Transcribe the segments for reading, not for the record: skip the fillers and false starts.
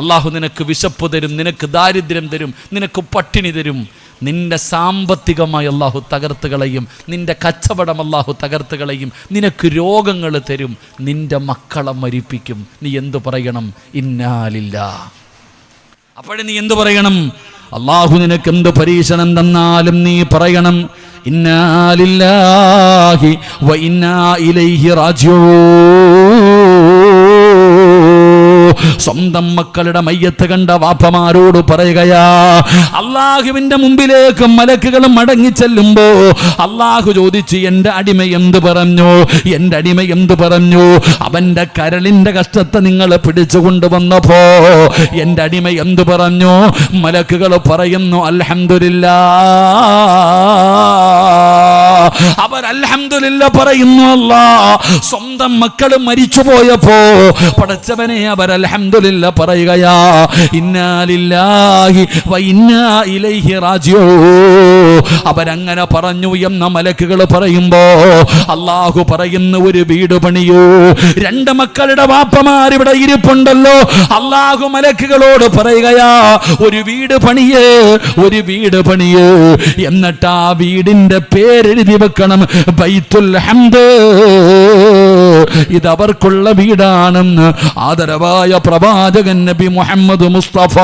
അള്ളാഹു നിനക്ക് വിശപ്പ് തരും, നിനക്ക് ദാരിദ്ര്യം തരും, നിനക്ക് പട്ടിണി തരും. നിന്റെ സാമ്പത്തികമായി അള്ളാഹു തകർത്ത് കളയും, നിന്റെ കച്ചവടം അള്ളാഹു തകർത്ത് കളയും, നിനക്ക് രോഗങ്ങൾ തരും, നിന്റെ മക്കളെ മരിപ്പിക്കും. നീ എന്തു പറയണം? ഇന്നാലില്ലാഹ്. അപ്പോഴേ നീ എന്തു പറയണം? അള്ളാഹു നിനക്ക് എന്ത് പരീക്ഷണം തന്നാലും നീ പറയണം ഇന്നാലില്ലാഹി വ ഇന്നാ ഇലൈഹി റാജിഊൻ. സ്വന്തം മക്കളുടെ മയ്യത്ത് കണ്ട വാപ്പമാരോട് പറയുകയാ, അള്ളാഹുവിന്റെ മുമ്പിലേക്ക് മലക്കുകൾ മടങ്ങി ചെല്ലുമ്പോ അള്ളാഹു ചോദിച്ചു, എന്റെ അടിമ എന്ത് പറഞ്ഞു? എന്റെ അടിമ എന്ത് പറഞ്ഞു? അവന്റെ കരളിന്റെ കഷ്ടത്തെ നിങ്ങൾ പിടിച്ചു കൊണ്ടുവന്നപ്പോ എന്റെ അടിമ എന്ത് പറഞ്ഞു? മലക്കുകൾ പറയുന്നു അൽഹംദുലില്ലാഹ്. അവർ അൽഹംദുലില്ലാഹ് പറയുന്നു. അല്ലാഹ് സ്വന്തം മക്കള് മരിച്ചു പോയപ്പോ പടച്ചവനെ അവർ അൽഹംദുലില്ലാഹ് പറയുകയാ, ഇന്നാ ലില്ലാഹി വ ഇന്നാ ഇലൈഹി റാജിഊൻ. അവരങ്ങനെ പറഞ്ഞു എന്ന മലക്കുകൾ പറയുമ്പോ അല്ലാഹു പറയുന്നു, ഒരു വീട് പണിയൂ. രണ്ട് മക്കളുടെ വാപ്പമാർ ഇവിടെ ഇരിപ്പുണ്ടല്ലോ. അല്ലാഹു മലക്കുകളോട് പറയുകയാ, ഒരു വീട് പണിയേ, ഒരു വീട് പണിയേ. എന്നിട്ട് ആ വീടിന്റെ പേരെഴുതി വെക്കണം, ബൈത്തുൽ ഹംദ്. ഇതവർക്കുള്ള വീടാണെന്ന് ആദരവായ പ്രവാചകൻ നബി മുഹമ്മദ് മുസ്തഫ,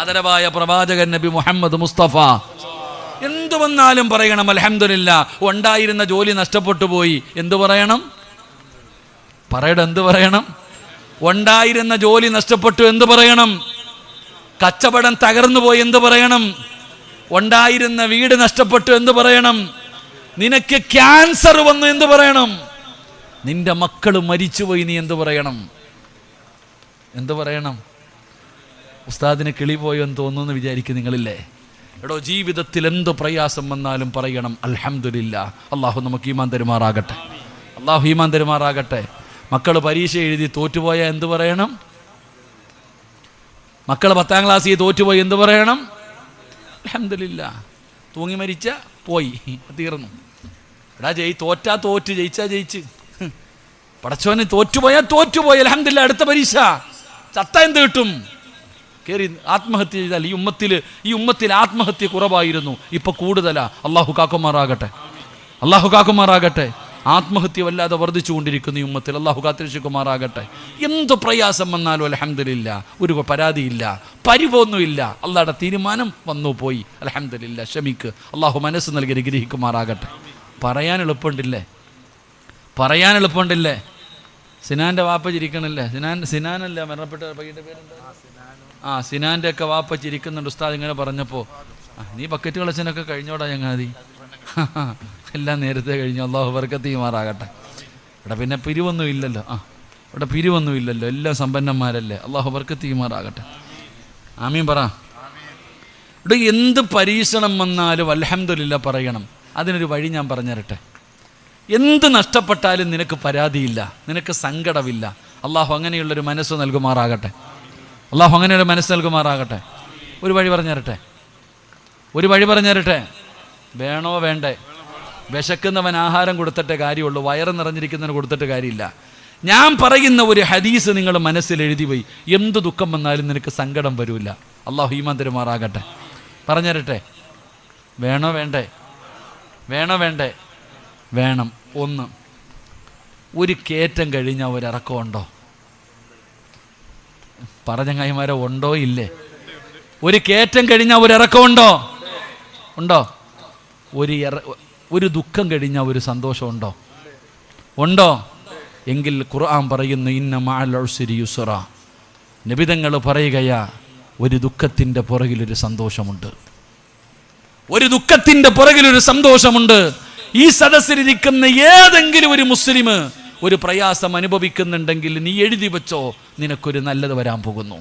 ആദരവായ പ്രവാചകൻ നബി മുഹമ്മദ് മുസ്തഫ. എന്തു വന്നാലും പറയണം അൽഹംദുലില്ലാഹ്. ഉണ്ടായിരുന്ന ജോലി നഷ്ടപ്പെട്ടു പോയി, എന്തു പറയണം? പറയട, എന്ത് പറയണം? ഉണ്ടായിരുന്ന ജോലി നഷ്ടപ്പെട്ടു, എന്ത് പറയണം? കച്ചവടം തകർന്നു പോയി, എന്ത് പറയണം? ഉണ്ടായിരുന്ന വീട് നഷ്ടപ്പെട്ടു, എന്ത് പറയണം? നിനക്ക് ക്യാൻസർ വന്നു, എന്ത് പറയണം? നിന്റെ മക്കള് മരിച്ചുപോയി, നീ എന്ത് പറയണം? എന്ത് പറയണം? ഉസ്താദിന് കിളി പോയോ എന്ന് തോന്നുന്നു വിചാരിക്കും നിങ്ങളില്ലേ? എടോ, ജീവിതത്തിൽ എന്ത് പ്രയാസം വന്നാലും പറയണം അൽഹംദുലില്ലാഹ്. അള്ളാഹു നമുക്ക് ഈമാൻ തരുമാറാകട്ടെ, അള്ളാഹു ഈമാൻ തരുമാറാകട്ടെ. മക്കൾ പരീക്ഷ എഴുതി തോറ്റുപോയാൽ എന്ത് പറയണം? മക്കൾ 10ാം ക്ലാസ്സിൽ തോറ്റുപോയി, എന്ത് പറയണം? അൽഹംദുലില്ലാഹ്. തൂങ്ങി മരിച്ച പോയി, തീർന്നു. എടാ, തോറ്റാ തോറ്റ്, ജയിച്ചാ ജയിച്ച്. പടച്ചോനെ, തോറ്റുപോയാൽ തോറ്റുപോയി, അൽഹംദുലില്ലാഹ്. അടുത്ത പരീക്ഷ ചത്ത എന്ത് കിട്ടും? കയറി ആത്മഹത്യ ചെയ്താൽ ഈ ഉമ്മത്തിൽ ആത്മഹത്യ കുറവായിരുന്നു, ഇപ്പൊ കൂടുതലാ. അള്ളാഹു കാക്കുമാറാകട്ടെ, അള്ളാഹു കാക്കുമാറാകട്ടെ. ആത്മഹത്യ വല്ലാതെ വർദ്ധിച്ചുകൊണ്ടിരിക്കുന്നു ഈ ഉമ്മത്തിൽ. അള്ളാഹു കാത്തിരക്ഷിക്കുമാറാകട്ടെ. എന്ത് പ്രയാസം വന്നാലും അൽഹംദുലില്ലാഹ്, ഒരു പരാതിയില്ല, പരിവൊന്നുമില്ല. അള്ളാഹുടെ തീരുമാനം വന്നു പോയി, അൽഹംദുലില്ലാഹ്. ക്ഷമിക്ക്, അള്ളാഹു മനസ്സ് നൽകി അനുഗ്രഹിക്കുമാറാകട്ടെ. പറയാൻ എളുപ്പമുണ്ടില്ലേ? പറയാൻ എളുപ്പമുണ്ടില്ലേ? സിനാന്റെ വാപ്പ ചിരിക്കണില്ലേ? സിനാനല്ല മരണപ്പെട്ട പയ്യന്റെ പേരെന്താ? സിനാന്റെ ഒക്കെ വാപ്പ ചിരിക്കുന്നുണ്ട്. ഉസ്താദ് ഇങ്ങനെ പറഞ്ഞപ്പോ, നീ ബക്കറ്റ് കളച്ചനൊക്കെ കഴിഞ്ഞോടാ ചങ്ങാതി. എല്ലാം നേരത്തെ കഴിഞ്ഞു, അള്ളാഹു ബർക്കത്ത് ചെയ്യുമാറാകട്ടെ. ഇവിടെ പിന്നെ പിരിവൊന്നും ഇല്ലല്ലോ. ഇവിടെ പിരിവൊന്നും ഇല്ലല്ലോ, എല്ലാം സമ്പന്നന്മാരല്ലേ. അള്ളാഹു ബർക്കത്ത് ചെയ്യുമാറാകട്ടെ. ആമീൻ പറ. ഇവിടെ എന്ത് പരീക്ഷണം വന്നാലും അൽഹംദുലില്ലാഹ് പറയണം. അതിനൊരു വഴി ഞാൻ പറഞ്ഞു തരട്ടെ. എന്ത് നഷ്ടപ്പെട്ടാലും നിനക്ക് പരാതിയില്ല, നിനക്ക് സങ്കടമില്ല. അള്ളാഹു അങ്ങനെയുള്ളൊരു മനസ്സ് നൽകുമാറാകട്ടെ, അള്ളാഹു അങ്ങനെയൊരു മനസ്സ് നൽകുമാറാകട്ടെ. ഒരു വഴി പറഞ്ഞു തരട്ടെ, ഒരു വഴി പറഞ്ഞു തരട്ടെ. വേണോ വേണ്ടേ? വിശക്കുന്നവൻ ആഹാരം കൊടുത്തിട്ടേ കാര്യമുള്ളൂ, വയറ് നിറഞ്ഞിരിക്കുന്നവന് കൊടുത്തിട്ട് കാര്യമില്ല. ഞാൻ പറയുന്ന ഒരു ഹദീസ് നിങ്ങൾ മനസ്സിൽ എഴുതി പോയി. എന്ത് ദുഃഖം വന്നാലും നിനക്ക് സങ്കടം വരില്ല. അള്ളാഹു ഈമാൻ തരുമാറാകട്ടെ. പറഞ്ഞു തരട്ടെ. വേണോ വേണ്ടേ? വേണോ വേണ്ടേ? വേണം. ഒന്ന്, ഒരു കയറ്റം കഴിഞ്ഞാൽ ഒരിറക്കമുണ്ടോ? പറഞ്ഞങ്ങായിമാരെ, ഉണ്ടോ ഇല്ലേ? ഒരു കയറ്റം കഴിഞ്ഞാൽ ഒരിറക്കമുണ്ടോ? ഉണ്ടോ? ഒരു ദുഃഖം കഴിഞ്ഞാൽ ഒരു സന്തോഷമുണ്ടോ? ഉണ്ടോ? എങ്കിൽ ഖുർആൻ പറയുന്നു, ഇന്ന മഅൽ ഉസ്രി യുസ്റ. നബിതങ്ങൾ പറയുകയാ, ഒരു ദുഃഖത്തിൻ്റെ പുറകിലൊരു സന്തോഷമുണ്ട്, ഒരു ദുഃഖത്തിൻ്റെ പുറകിലൊരു സന്തോഷമുണ്ട്. ഈ സദസ്സിലിരിക്കുന്ന ഏതെങ്കിലും ഒരു മുസ്ലിം ഒരു പ്രയാസം അനുഭവിക്കുന്നുണ്ടെങ്കിൽ നീ എഴുതി വെച്ചോ, നിനക്കൊരു നല്ലത് വരാൻ പോകുന്നു,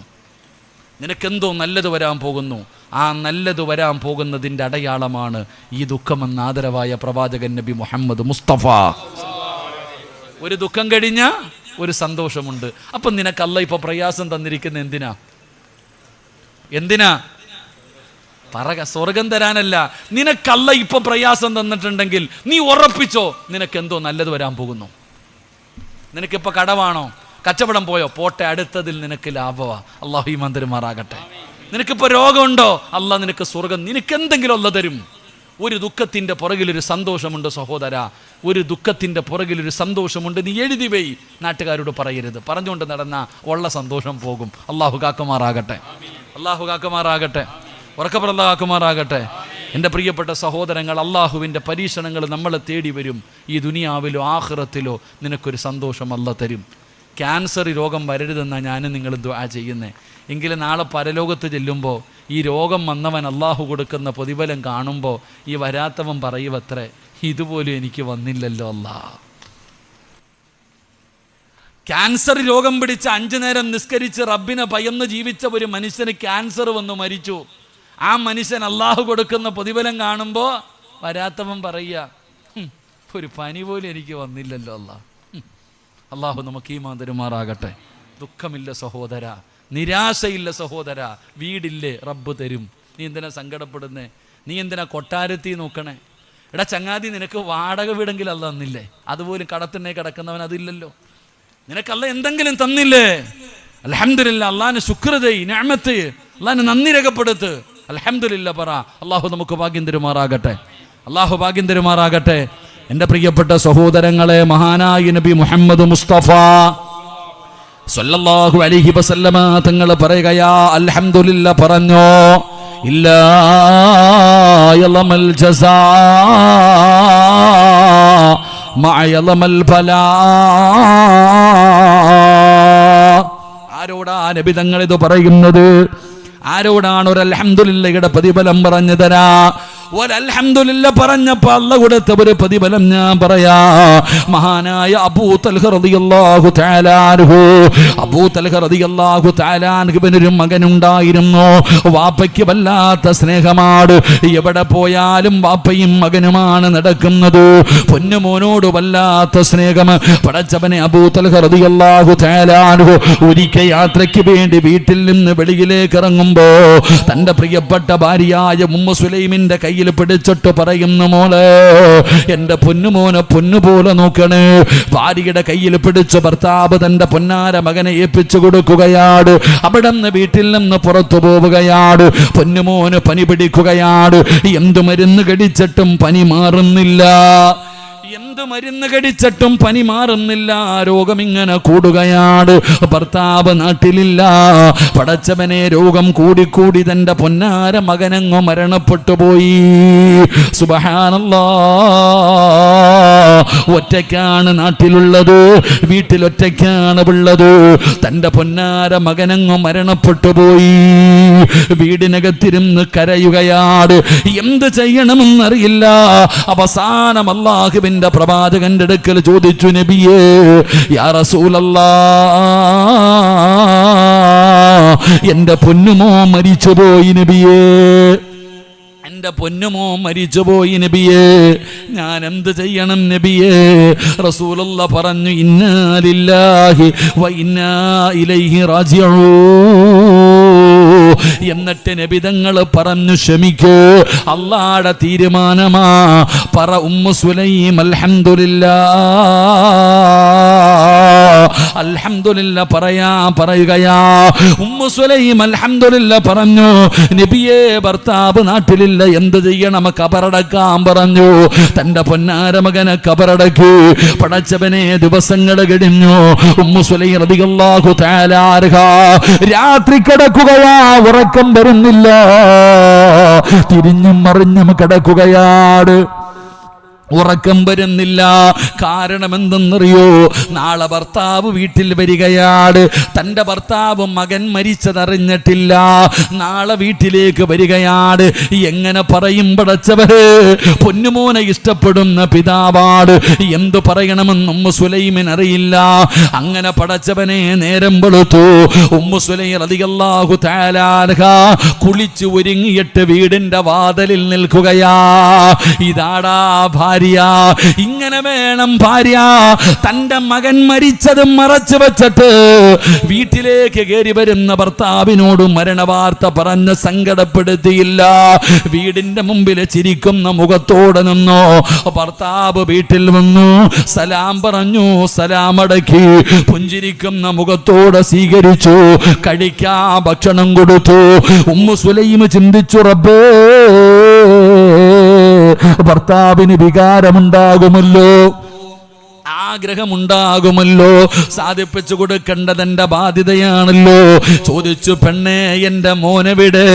നിനക്കെന്തോ നല്ലത് വരാൻ പോകുന്നു. ആ നല്ലത് വരാൻ പോകുന്നതിൻ്റെ അടയാളമാണ് ഈ ദുഃഖമെന്ന ആദരവായ പ്രവാചകൻ നബി മുഹമ്മദ് മുസ്തഫ. ഒരു ദുഃഖം കഴിഞ്ഞ ഒരു സന്തോഷമുണ്ട്. അപ്പം നിനക്ക് അല്ലാഹ് ഇപ്പോൾ പ്രയാസം തന്നിരിക്കുന്ന എന്തിനാ? സ്വർഗം തരാനല്ല. നിനക്ക് അല്ലാഹ് ഇപ്പോൾ പ്രയാസം തന്നിട്ടുണ്ടെങ്കിൽ നീ ഉറപ്പിച്ചോ, നിനക്കെന്തോ നല്ലത് വരാൻ പോകുന്നു. നിനക്കിപ്പോൾ കടമാണോ? കച്ചവടം പോയോ? പോട്ടെ, അടുത്തതിൽ നിനക്ക് ലാഭമാ. അള്ളാഹു ഈമാൻ തരുമാറാകട്ടെ. നിനക്കിപ്പോൾ രോഗമുണ്ടോ? അള്ളാഹ് നിനക്ക് സ്വർഗം, നിനക്ക് എന്തെങ്കിലും അള്ളാഹ് തരും. ഒരു ദുഃഖത്തിൻ്റെ പുറകിലൊരു സന്തോഷമുണ്ട് സഹോദര, ഒരു ദുഃഖത്തിൻ്റെ പുറകിലൊരു സന്തോഷമുണ്ട്. നീ എഴുതി വൈ, നാട്ടുകാരോട് പറയരുത്. പറഞ്ഞുകൊണ്ട് നടന്ന ഉള്ള സന്തോഷം പോകും. അള്ളാഹു കാക്കുമാറാകട്ടെ, അള്ളാഹു കാക്കുമാറാകട്ടെ, ഉറക്കപ്പുറം അള്ളാഹു കാക്കുമാറാകട്ടെ. എൻ്റെ പ്രിയപ്പെട്ട സഹോദരങ്ങൾ, അള്ളാഹുവിൻ്റെ പരീക്ഷണങ്ങൾ നമ്മളെ തേടി വരും. ഈ ദുനിയാവിലോ ആഖിറത്തിലോ നിനക്കൊരു സന്തോഷം അള്ളാഹ് തരും. ക്യാൻസർ രോഗം വരരുതെന്നാണ് ഞാനും നിങ്ങൾ ദുആ ചെയ്യുന്നത്. എങ്കിലും നാളെ പരലോകത്ത് ചെല്ലുമ്പോൾ ഈ രോഗം വന്നവൻ അള്ളാഹു കൊടുക്കുന്ന പ്രതിഫലം കാണുമ്പോൾ ഈ വരാത്തവൻ പറയുവത്രേ, ഇതുപോലും എനിക്ക് വന്നില്ലല്ലോ അല്ലാ. ക്യാൻസർ രോഗം പിടിച്ച് 5 നേരം നിസ്കരിച്ച് റബ്ബിനെ ഭയന്ന് ജീവിച്ച ഒരു മനുഷ്യന് ക്യാൻസർ വന്ന് മരിച്ചു. ആ മനുഷ്യൻ അള്ളാഹു കൊടുക്കുന്ന പ്രതിഫലം കാണുമ്പോൾ വരാത്തവൻ പറയുക, ഒരു പനി പോലും എനിക്ക് വന്നില്ലല്ലോ അല്ലാ. അള്ളാഹു നമുക്ക് ഈമാൻ തരുമാറാകട്ടെ. ദുഃഖമില്ല സഹോദര, നിരാശയില്ല സഹോദര, വീടില്ലേ റബ്ബ് തരും. നീ എന്തിനാ സങ്കടപ്പെടുന്നേ? നീ എന്തിനാ കൊട്ടാരത്തി നോക്കണേ? എടാ ചങ്ങാതി, നിനക്ക് വാടക വീടെങ്കിലും അല്ല തന്നില്ലേ? അതുപോലും കടത്തിനെ കിടക്കുന്നവൻ അതില്ലല്ലോ. നിനക്കല്ല എന്തെങ്കിലും തന്നില്ലേ? അൽഹംദുലില്ലാ, അള്ളാഹിന് ശുക്ർ ചെയ്യ്, നിഅമത്ത്, അള്ളാഹിന് നന്ദി രേഖപ്പെടുത്ത്. അൽഹംദുലില്ലാ പറ. അള്ളാഹു നമുക്ക് ഭാഗ്യം തരുമാറാകട്ടെ, അള്ളാഹു ഭാഗ്യം തരുമാറാകട്ടെ. എൻ്റെ പ്രിയപ്പെട്ട സഹോദരങ്ങളെ, മഹാനായ നബി മുഹമ്മദ് മുസ്തഫ സല്ലല്ലാഹു അലൈഹി വസല്ലമ തങ്ങൾ പറയുകയാ, അൽഹംദുലില്ലാ പറഞ്ഞോ, ഇല്ലാ യളമൽ ജസാ മഅ യളമൽ ബലാ. ആരോടാ നബി തങ്ങൾ ഇത് പറയുന്നത്? ആരോടാണ് ഒരു അൽഹംദുലില്ലയുടെ പ്രതിഫലം പറഞ്ഞു തരാ? ഒരൽഹംദുലില്ല പറഞ്ഞപ്പോൾ അല്ലാഹു കൊടുത്ത ഒരു പ്രതിഫലം ഞാൻ പറയാ. മഹാനായ അബൂ തൽഹ റളിയല്ലാഹു തആല അൻഹു, അബൂ തൽഹ റളിയല്ലാഹു തആല അൻഹുവിനൊരു മകനുണ്ടായിരുന്നു. വാപ്പയ്ക്ക് വല്ലാത്ത സ്നേഹമാണ്. എവിടെ പോയാലും വാപ്പയും മകനുമാണ് നടക്കുന്നത്. പൊന്നുമോനോട് വല്ലാത്ത സ്നേഹം. പടച്ചവനെ, അബൂ തൽഹ റളിയല്ലാഹു തആല അൻഹു ഒരിക്കൽ യാത്രയ്ക്ക് വേണ്ടി വീട്ടിൽ നിന്ന് വെളിയിലേക്ക് ഇറങ്ങുമ്പോ തന്റെ പ്രിയപ്പെട്ട ഭാര്യയായ ഉമ്മു സുലൈമിന്റെ കയ്യിൽ പിടിച്ചിട്ട് പറയുന്നു, മോളെ, എന്റെ പൊന്നുമോനെ പൊന്നുപോലെ നോക്കണേ. ഭാര്യയുടെ കയ്യിൽ പിടിച്ച് ഭർത്താവ് തന്റെ പൊന്നാര മകനെ ഏൽപ്പിച്ചു കൊടുക്കുകയാണ്. അവിടെ നിന്ന് വീട്ടിൽ നിന്ന് പുറത്തു പോവുകയാണ്. പൊന്നുമോന് പനി പിടിക്കുകയാണ്. എന്തു മരുന്ന് കടിച്ചിട്ടും പനി മാറുന്നില്ല, എന്ത് മരുന്ന് കടിച്ചിട്ടും പനി മാറുന്നില്ല. രോഗം ഇങ്ങനെ കൂടുകയാണ്. ഭർത്താവ് നാട്ടിലില്ല. പടച്ചവനെ, രോഗം കൂടിക്കൂടി തന്റെ പൊന്നാര മകനങ്ങ് മരണപ്പെട്ടു പോയി. സുബ്ഹാനല്ലാഹ്. ഒറ്റയ്ക്കാണ് നാട്ടിലുള്ളത്, വീട്ടിലൊറ്റയ്ക്കാണ് ഉള്ളത്. തന്റെ പൊന്നാര മകനങ്ങ് മരണപ്പെട്ടു പോയി. വീടിനകത്തിരുന്ന് കരയുകയാണ്. എന്ത് ചെയ്യണമെന്നറിയില്ല. അവസാനം അല്ലാഹുവിന്റെ പ്രവാചകന്റെ അടുക്കൽ ചോദിച്ചു, നബിയേ, യാ റസൂലല്ലാഹ്, എന്റെ പൊന്നുമോ മരിച്ചുപോയി നബിയേ, എന്റെ പൊന്നുമോ മരിച്ചുപോയി നബിയേ, ഞാൻ എന്ത് ചെയ്യണം നബിയേ? റസൂലുള്ളാഹ് പറഞ്ഞു, ഇന്നാ ലില്ലാഹി വ ഇന്നാ ഇലൈഹി റാജിഊൻ. എന്നിട്ട് നബി തങ്ങൾ പറഞ്ഞു, ക്ഷമിക്കൂ, അല്ലാഹുവിന്റെ തീരുമാനമാ. പറ ഉമ്മു സുലൈം, അൽഹംദുലില്ലാഹ്, അൽഹംദുലില്ലാഹ് പറയുകയാ. ഉമ്മു സുലൈം അൽഹംദുലില്ലാഹ് പറഞ്ഞു. നബിയേ, ഭർത്താവ് നാട്ടിലില്ല, എന്ത് ചെയ്യണം? കബറടക്കാൻ പറഞ്ഞു. തന്റെ പൊന്നാര മകനെ കബറടക്കി. പടച്ചവനെ, ദിവസങ്ങൾ കഴിഞ്ഞു. ഉമ്മു സുലൈം റളിയല്ലാഹു തആല അൻഹ രാത്രി കിടക്കുകയാ. ഉറക്കം വരുന്നില്ല. തിരിഞ്ഞും മറിഞ്ഞും കിടക്കുകയാണ്. ഉറക്കം വരുന്നില്ല. കാരണം എന്തെന്നറിയോ? നാളെ ഭർത്താവ് വീട്ടിൽ വരികയാണ്. തൻ്റെ ഭർത്താവ് മകൻ മരിച്ചതറിഞ്ഞിട്ടില്ല. നാളെ വീട്ടിലേക്ക് വരികയാണ്. എങ്ങനെ പറയും പടച്ചവരെ? പൊന്നുമോനെ ഇഷ്ടപ്പെടുന്ന പിതാവാണ്. എന്തു പറയണമെന്ന് ഉമ്മു സുലൈമിന് അറിയില്ല. അങ്ങനെ പടച്ചവനെ, നേരം വെളുത്തു. ഉമ്മു സുലൈം റളിയല്ലാഹു തആല അൻഹ കുളിച്ചു ഒരുങ്ങിയിട്ട് വീടിന്റെ വാതിലിൽ നിൽക്കുകയാ. ഇതാടാ ഭാര്യ. ഭാര്യ. ഇങ്ങനെ വേണം ഭാര്യ. തന്റെ മകൻ മരിച്ചത് മറച്ചു വെച്ചിട്ട് വീട്ടിലേക്ക് കയറി വരുന്ന ഭർത്താവിനോട് മരണവാർത്ത പറഞ്ഞ് സങ്കടപ്പെടുത്തിയില്ല. വീടിന്റെ മുമ്പിൽ ചിരിക്കുന്ന മുഖത്തോടെ നിന്നോ. ഭർത്താവ് വീട്ടിൽ വന്നു, സലാം പറഞ്ഞു, സലാമടക്കി പുഞ്ചിരിക്കുന്ന മുഖത്തോടെ സ്വീകരിച്ചു. കഴിക്കാൻ ഭക്ഷണം കൊടുത്തു. ഉമ്മു സുലൈം ചിന്തിച്ചു, റബ്ബേ, ഭർത്താവിന് വികാരമുണ്ടാകുമല്ലോ, ആഗ്രഹമുണ്ടാകുമല്ലോ, സാധിപ്പിച്ചു കൊടുക്കേണ്ടത് എന്റെ ബാധ്യതയാണല്ലോ. ചോദിച്ചു, പെണ്ണേ, എന്റെ മോനെവിടെ?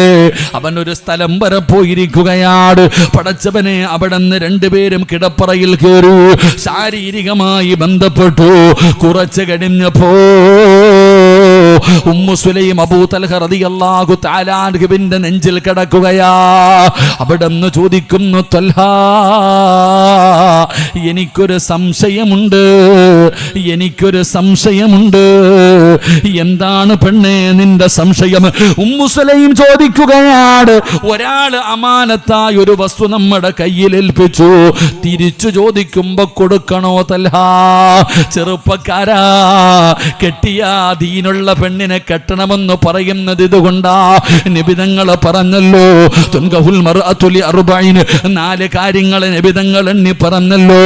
അവനൊരു സ്ഥലം വരെ പോയിരിക്കുകയാണ്. പടച്ചവനെ, അവിടെ നിന്ന് രണ്ടുപേരും കിടപ്പറയിൽ കയറി ശാരീരികമായി ബന്ധപ്പെട്ടു. കുറച്ച് കഴിഞ്ഞപ്പോ ഉമ്മു സുലൈം അബൂ തൽഹ റളിയല്ലാഹു തആല അൻഹുവിന്റെ നെഞ്ചിൽ കിടക്കുകയാ. അവിടെന്ന് ചോദിക്കുന്നു, തൽഹ, എനിക്കൊരു സംശയമുണ്ട്, എനിക്കൊരു സംശയമുണ്ട്. എന്താണ് പെണ്ണേ നിന്റെ സംശയം? ഉമ്മു സുലൈം ചോദിക്കുകയാണ്. ഒരാൾ അമാനത്തായി ഒരു വസ്തു നമ്മുടെ കയ്യിൽ ഏൽപ്പിച്ചു, തിരിച്ചു ചോദിക്കുമ്പോ കൊടുക്കണോ തൽഹ? ചെറുപ്പക്കാരാ, കെട്ടിയ ദീനുള്ള പെണ്ണിനെ കെട്ടണമെന്ന് പറയുന്നത് ഇതുകൊണ്ടാ. നിബിതങ്ങൾ പറഞ്ഞല്ലോ, തുൻകഹുൽ മർഅതു ലിഅർബഈൻ, 4 കാര്യങ്ങൾ നിബിതങ്ങൾ എണ്ണി പറഞ്ഞല്ലോ.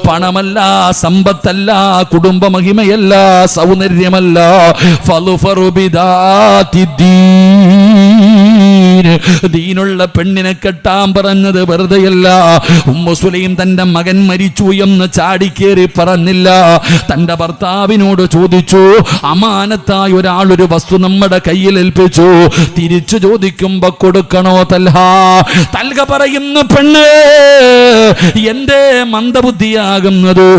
പണമല്ല, സമ്പത്തല്ല, കുടുംബ മഹിമയല്ല, സൗന്ദര്യമല്ല. ഫളുഫറു ബിദാത്തിദ്ദീൻ, ദീനുള്ള പെണ്ണിനെ കെട്ടാൻ പറഞ്ഞത് വെറുതെയല്ല. ഉമ്മു സുലൈം തന്റെ മകൻ മരിച്ചു എന്ന് ചാടിക്കേറി പറഞ്ഞില്ല. തന്റെ ഭർത്താവിനോട് ചോദിച്ചു, അമാനത്തായി ഒരാളൊരു വസ്തു നമ്മുടെ കയ്യിൽ ഏൽപ്പിച്ചു, തിരിച്ചു ചോദിക്കുമ്പോ കൊടുക്കണോ തൽഹ? തൽഹ പറയുന്നു, പെണ്ണേ, എന്റെ മന്ദബുദ്ധിയാകുന്നത്,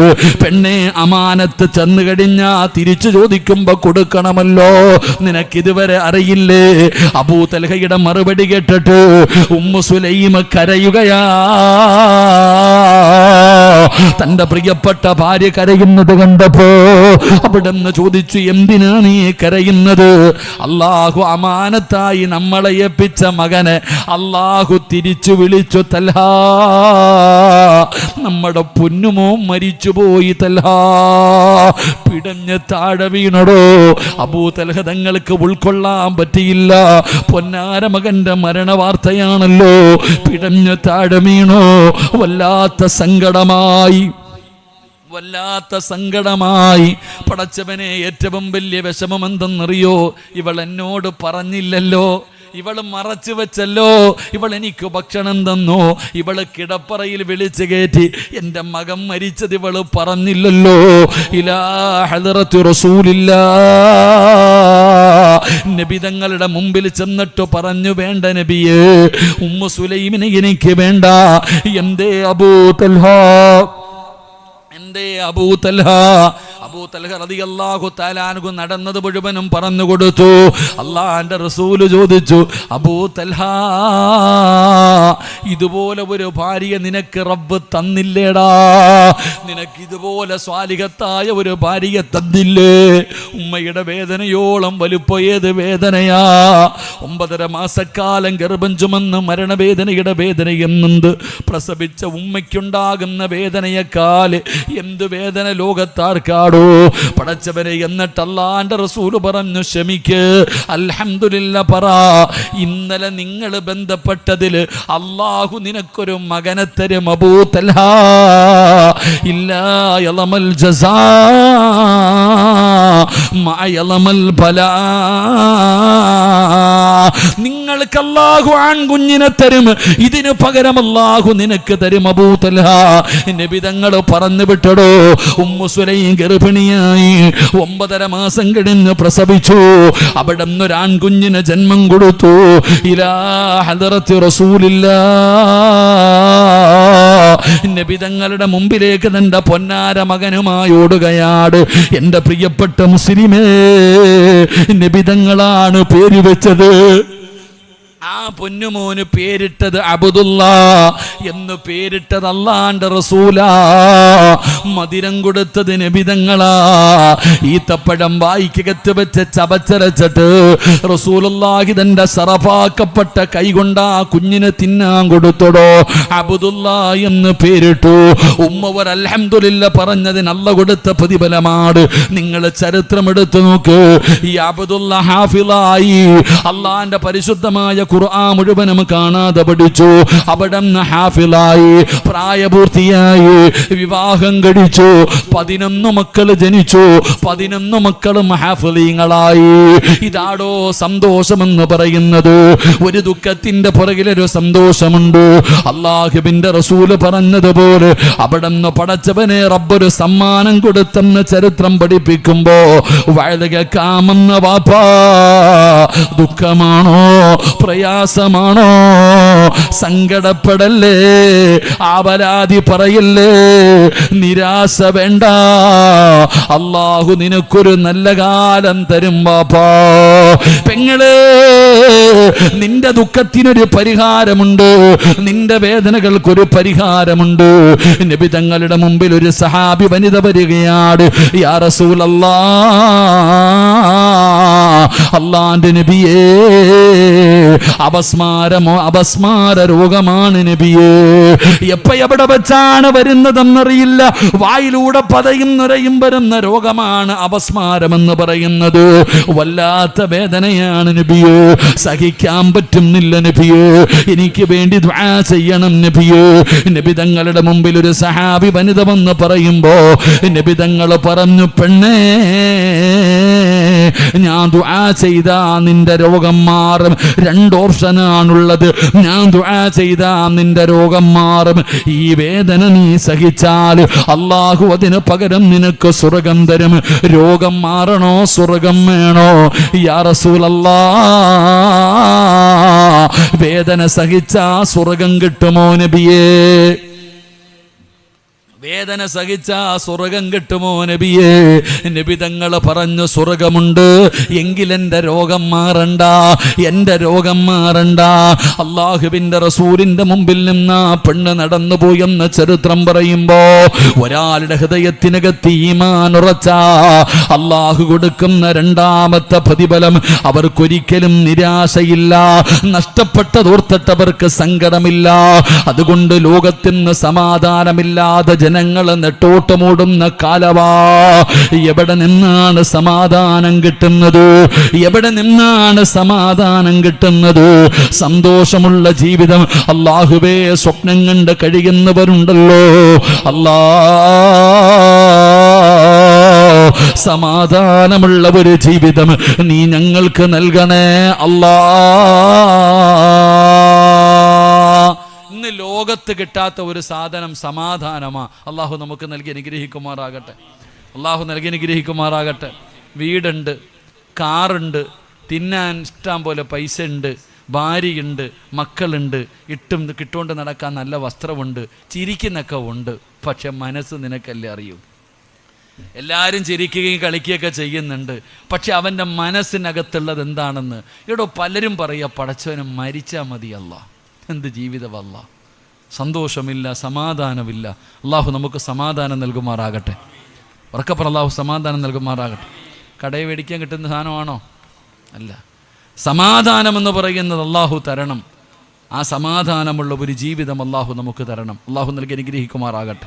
പെണ്ണെ, അമാനത്ത് ചെന്നു കഴിഞ്ഞാ തിരിച്ചു ചോദിക്കുമ്പോ കൊടുക്കണമല്ലോ. നിനക്കിതുവരെ അറിയില്ലേ? അബൂ തൽഹയുടെ മറുപടി കേട്ടിട്ട് ഉമ്മു സുലൈം കരയുകയാ. തന്റെ പ്രിയപ്പെട്ട ഭാര്യ കരയുന്നത് കണ്ടപ്പോ അവിടെന്ന് ചോദിച്ചു, എന്തിനാ നീ കരയുന്നത്? അല്ലാഹു അമാനത്തായി നമ്മളെ ഏൽപ്പിച്ച മകനെ അല്ലാഹു തിരിച്ചു വിളിച്ചു. തൽഹ, നമ്മുടെ പൊന്നുമോ മരിച്ചുപോയി തൽഹ. പിടഞ്ഞ് താഴെ വീണടോ. അബൂ തൽഹ തങ്ങൾക്ക് ഉൾക്കൊള്ളാൻ പറ്റിയില്ല. പൊന്നാര മകന്റെ മരണവാർത്തയാണല്ലോ. പിടഞ്ഞ് താഴെ വീണോ. വല്ലാത്ത സങ്കടമായി, വല്ലാത്ത സങ്കടമായി. പടച്ചവനെ, ഏറ്റവും വലിയ വിഷമം എന്തെന്നറിയോ? ഇവൾ എന്നോട് പറഞ്ഞില്ലല്ലോ, ഇവള് മറച്ചു വെച്ചല്ലോ, ഇവൾ എനിക്ക് ഭക്ഷണം തന്നു, ഇവള് കിടപ്പറയിൽ വിളിച്ചു കയറ്റി, എൻ്റെ മകൻ മരിച്ചത് ഇവള് പറഞ്ഞില്ലല്ലോ. ഇലാ ഹദറത്തു റസൂലില്ലാഹ്, നബി തങ്ങളുടെ മുമ്പിൽ ചെന്നിട്ട് പറഞ്ഞു, വേണ്ട നബിയേ, ഉമ്മു സുലൈമിനെ എനിക്ക് വേണ്ട. എന്തേ അബൂ തൽഹ, എന്തേ അബൂ തൽഹ? അബൂ തൽഹ റളിയല്ലാഹു തആല അൻഹു നടന്നത് മുഴുവനും പറഞ്ഞു കൊടുത്തു. അല്ലാഹുവിന്റെ റസൂൽ ചോദിച്ചു, അബൂ തൽഹ, ഇതുപോലെ ഒരു ഭാര്യ നിനക്ക് റബ്ബ് തന്നില്ലേടാ? നിനക്ക് ഇതുപോലെ സ്വാലിഹത്തായ ഒരു ഭാര്യയെ തന്നില്ലേ? ഉമ്മയുടെ വേദനയോളം വലുപ്പം ഏത് വേദനയാ? 9.5 മാസക്കാലം ഗർഭം ചുമന്ന് മരണവേദനയുടെ വേദനയെന്നുണ്ട്. പ്രസവിച്ച ഉമ്മയ്ക്കുണ്ടാകുന്ന വേദനയെക്കാൾ എന്ത് വേദന ലോകത്താർക്കാടോ? പടച്ചവരെ, എന്നിട്ട് അല്ലാഹുവിന്റെ റസൂൽ പറഞ്ഞു, ക്ഷമിക്ക്, അൽഹംദുലില്ലാ പറ. ഇന്നലെ നിങ്ങൾ ബന്ധപ്പെട്ടതിൽ അല്ലാഹു നിനക്കൊരു മകനെ തരും അബൂ തൽഹ. ഇല്ലാ യളമൽ ജസാ മാ യളമൽ ബലാ. നിങ്ങൾക്ക് അല്ലാഹു ആൺകുഞ്ഞിനെ തരും, ഇതിന് പകരം അല്ലാഹു നിനക്ക് തരും അബൂ തൽഹ. നബി തങ്ങൾ പറഞ്ഞു വിട്ടടോ. ഉമ്മു സുലൈം ഗർഭിണിയായി 9.5 മാസം കഴിഞ്ഞ് പ്രസവിച്ചു. അവിടെ നിന്നൊരു ആൺകുഞ്ഞിന് ജന്മം കൊടുത്തു. ഇലാ ഹദറത്തി റസൂലില്ലാഹ്, നബി തങ്ങളുടെ മുമ്പിലേക്ക് തന്റെ പൊന്നാര മകനുമായി ഓടുകയാണ്. എൻ്റെ പ്രിയപ്പെട്ട മുസ്ലിമേ, നബി തങ്ങളാണ് പേര് വെച്ചത്. ആ പൊന്നുമോന് പേരിട്ടത് അബ്ദുള്ള എന്ന് പേരിട്ടത് അല്ലാഹുവിന്റെ റസൂലാ. മധുരം കൊടുത്തത് നബിതങ്ങളാ. ഈത്തപ്പഴം വായിക്കകത്ത് വെച്ച് ചവച്ചരച്ചിട്ട് റസൂലുള്ളാഹി തന്റെ സറഫാക്കപ്പെട്ട കൈകൊണ്ട് ആ കുഞ്ഞിനെ തിന്നാൻ കൊടുത്തോടോ. അബ്ദുള്ള എന്ന് പേരിട്ടു. ഉമ്മവർ അൽഹംദുലില്ലാ പറഞ്ഞതിന് അല്ലാഹു കൊടുത്ത പ്രതിഫലമാണ്. നിങ്ങൾ ചരിത്രം എടുത്തു നോക്ക്. ഈ അബ്ദുള്ള ഹാഫിളായി അല്ലാഹുവിന്റെ പരിശുദ്ധമായ ഖുർആൻ മുഴുവനും കാണാതെ പഠിച്ചു. അവിടെ ഹാഫിളായി, പ്രായപൂർത്തിയായി, വിവാഹം കഴിച്ചു, 11 മക്കൾ ജനിച്ചു, 11 മക്കളും ഹാഫിളീങ്ങളായി. ഇതാടോ സന്തോഷമെന്ന് പറയുന്നത്. ഒരു ദുഃഖത്തിന്റെ പുറകിലൊരു സന്തോഷമുണ്ട്. അല്ലാഹുവിന്റെ റസൂല് പറഞ്ഞതുപോലെ അവിടെ നിന്ന് പടച്ചവനെ റബ്ബൊരു സമ്മാനം കൊടുത്തെന്ന് ചരിത്രം പഠിപ്പിക്കുമ്പോ വഴുക കാമെന്ന വാപ്പാ ദുഃഖമാണോ പ്രയാസമാണോ സങ്കടപ്പെടല്ലേ, ആപരാധി പറയല്ലേ, നിരാശ വേണ്ട. അല്ലാഹു നിനക്കൊരു നല്ല കാലം തരും വാപ്പാ. പെങ്ങളെ, നിന്റെ ദുഃഖത്തിനൊരു പരിഹാരമുണ്ട്, നിന്റെ വേദനകൾക്കൊരു പരിഹാരമുണ്ട്. നബി തങ്ങളുടെ മുമ്പിൽ ഒരു സഹാബി വനിത വരികയാണ്. യാ റസൂലല്ലാഹ്, അല്ലാഹുവിന്റെ നബിയേ, അപസ്മാര രോഗമാണ് നബിയേ. എവിടെ വെച്ചാണ് വരുന്നതെന്നറിയില്ല. വായിലൂടെ പതയും നിറയും വരുന്ന രോഗമാണ് അപസ്മാരമെന്ന് പറയുന്നത്. വല്ലാത്ത വേദനയാണ് നബിയേ, സഹിക്കാൻ പറ്റുന്നില്ല നബിയേ, എനിക്ക് വേണ്ടി ദുആ ചെയ്യണം നബിയേ. നബി തങ്ങളുടെ മുമ്പിൽ ഒരു സഹാബി വനിത വന്ന് പറയുമ്പോ നബി തങ്ങൾ പറഞ്ഞു, പെണ്ണേ, ഞാൻ ദുആ ചെയ്താ നിന്റെ രോഗം മാറും. 2 ഓപ്ഷനാണുള്ളത്. ഞാൻ ദുആ ചെയ്താ നിന്റെ രോഗം മാറും. ഈ വേദന നീ സഹിച്ചാൽ അല്ലാഹു അതിന് പകരം നിനക്ക് സ്വർഗം തരും. രോഗം മാറണോ സ്വർഗം വേണോ? യാ റസൂലല്ലാഹ്, വേദന സഹിച്ചാ സ്വർഗം കിട്ടുമോ നബിയേ? വേദന സഹിച്ച സ്വർഗം കിട്ടുമോ നബിയേ? നബി തങ്ങൾ പറഞ്ഞു, സ്വർഗമുണ്ട്, എങ്കിൽ എൻ്റെ രോഗം മാറണ്ട, എൻ്റെ രോഗം മാറണ്ട. അല്ലാഹുവിൻ്റെ റസൂലിൻ്റെ മുമ്പിൽ നിന്ന് പെണ്ണ് നടന്നു പോയെന്ന് ചരിത്രം പറയുമ്പോ ഒരാളുടെ ഹൃദയത്തിനകത്ത് ഈമാൻ ഉറച്ച അല്ലാഹു കൊടുക്കുന്ന രണ്ടാമത്തെ പ്രതിഫലം അവർക്കൊരിക്കലും നിരാശയില്ല. നഷ്ടപ്പെട്ടതോർത്തിട്ട് അവർക്ക് സങ്കടമില്ല. അതുകൊണ്ട് ലോകത്തിന് സമാധാനമില്ലാതെ ജനങ്ങൾ നെട്ടോട്ടമോടുന്ന കാലവാ. എവിടെ നിന്നാണ് സമാധാനം കിട്ടുന്നത്? എവിടെ നിന്നാണ് സമാധാനം കിട്ടുന്നത്? സന്തോഷമുള്ള ജീവിതം അല്ലാഹുവേ സ്വപ്നം കണ്ട് കഴിയുന്നവരുണ്ടല്ലോ. അല്ലാ, സമാധാനമുള്ള ഒരു ജീവിതം നീ ഞങ്ങൾക്ക് നൽകണേ അല്ലാ. ഇന്ന് ലോകത്ത് കിട്ടാത്ത ഒരു സാധനം സമാധാനമാ. അള്ളാഹു നമുക്ക് നൽകി അനുഗ്രഹിക്കുമാറാകട്ടെ. അള്ളാഹു നൽകി അനുഗ്രഹിക്കുമാറാകട്ടെ. വീടുണ്ട്, കാറുണ്ട്, തിന്നാൻ ഇഷ്ടം പോലെ പൈസ ഉണ്ട്, ഭാര്യയുണ്ട്, മക്കളുണ്ട്, കിട്ടുകൊണ്ട് നടക്കാൻ നല്ല വസ്ത്രമുണ്ട്, ചിരിക്കുന്നൊക്കെ ഉണ്ട്. പക്ഷെ മനസ്സ് നിനക്കല്ലേ അറിയൂ. എല്ലാവരും ചിരിക്കുകയും കളിക്കുകയൊക്കെ ചെയ്യുന്നുണ്ട്. പക്ഷെ അവൻ്റെ മനസ്സിനകത്തുള്ളത് എന്താണെന്ന് ഇവിടെ പലരും പറയുക, പടച്ചവനെ മരിച്ചാൽ മതിയല്ല. എന്ത് ജീവിതമല്ല, സന്തോഷമില്ല, സമാധാനമില്ല. അള്ളാഹു നമുക്ക് സമാധാനം നൽകുമാറാകട്ടെ. ഉറക്കപ്പുറ അള്ളാഹു സമാധാനം നൽകുമാറാകട്ടെ. കടയിൽ മേടിക്കാൻ കിട്ടുന്ന സാധനമാണോ? അല്ല. സമാധാനമെന്ന് പറയുന്നത് അള്ളാഹു തരണം. ആ സമാധാനമുള്ള ഒരു ജീവിതം അള്ളാഹു നമുക്ക് തരണം. അള്ളാഹു നൽകി അനുഗ്രഹിക്കുമാറാകട്ടെ.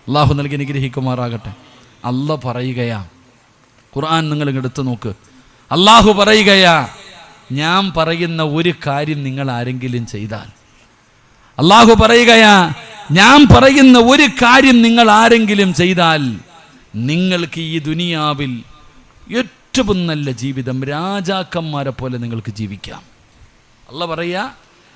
അള്ളാഹു നൽകി അനുഗ്രഹിക്കുമാറാകട്ടെ. അല്ല പറയുകയാ, ഖുർആൻ നിങ്ങൾ എടുത്തു നോക്ക്. അള്ളാഹു പറയുകയാ, ഞാൻ പറയുന്ന ഒരു കാര്യം നിങ്ങൾ ആരെങ്കിലും ചെയ്താൽ, അള്ളാഹു പറയുകയാ, ഞാൻ പറയുന്ന ഒരു കാര്യം നിങ്ങൾ ആരെങ്കിലും ചെയ്താൽ നിങ്ങൾക്ക് ഈ ദുനിയാവിൽ ഏറ്റവും നല്ല ജീവിതം, രാജാക്കന്മാരെ പോലെ നിങ്ങൾക്ക് ജീവിക്കാം. അല്ലാഹു പറയാ,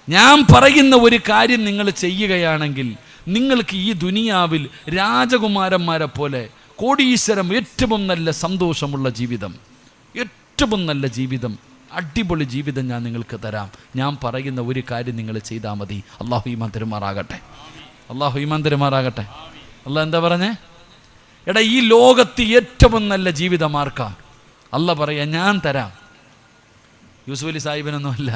ഞാൻ പറയുന്ന ഒരു കാര്യം നിങ്ങൾ ചെയ്യുകയാണെങ്കിൽ നിങ്ങൾക്ക് ഈ ദുനിയാവിൽ രാജകുമാരന്മാരെ പോലെ കോടീശ്വരം, ഏറ്റവും നല്ല സന്തോഷമുള്ള ജീവിതം, ഏറ്റവും നല്ല ജീവിതം, അടിപൊളി ജീവിതം ഞാൻ നിങ്ങൾക്ക് തരാം. ഞാൻ പറയുന്ന ഒരു കാര്യം നിങ്ങൾ ചെയ്താൽ മതി. അള്ളാഹു ഈമാൻ തരുമാറാകട്ടെ. അള്ളാഹു ഈമാൻ തരുമാറാകട്ടെ. അള്ളാഹ് എന്താ പറഞ്ഞേ? എടാ, ഈ ലോകത്ത് ഏറ്റവും നല്ല ജീവിതം ആർക്കാ? അള്ളാഹ് പറയാ, ഞാൻ തരാം. യൂസുഫ് അലി സാഹിബിനൊന്നുമല്ല,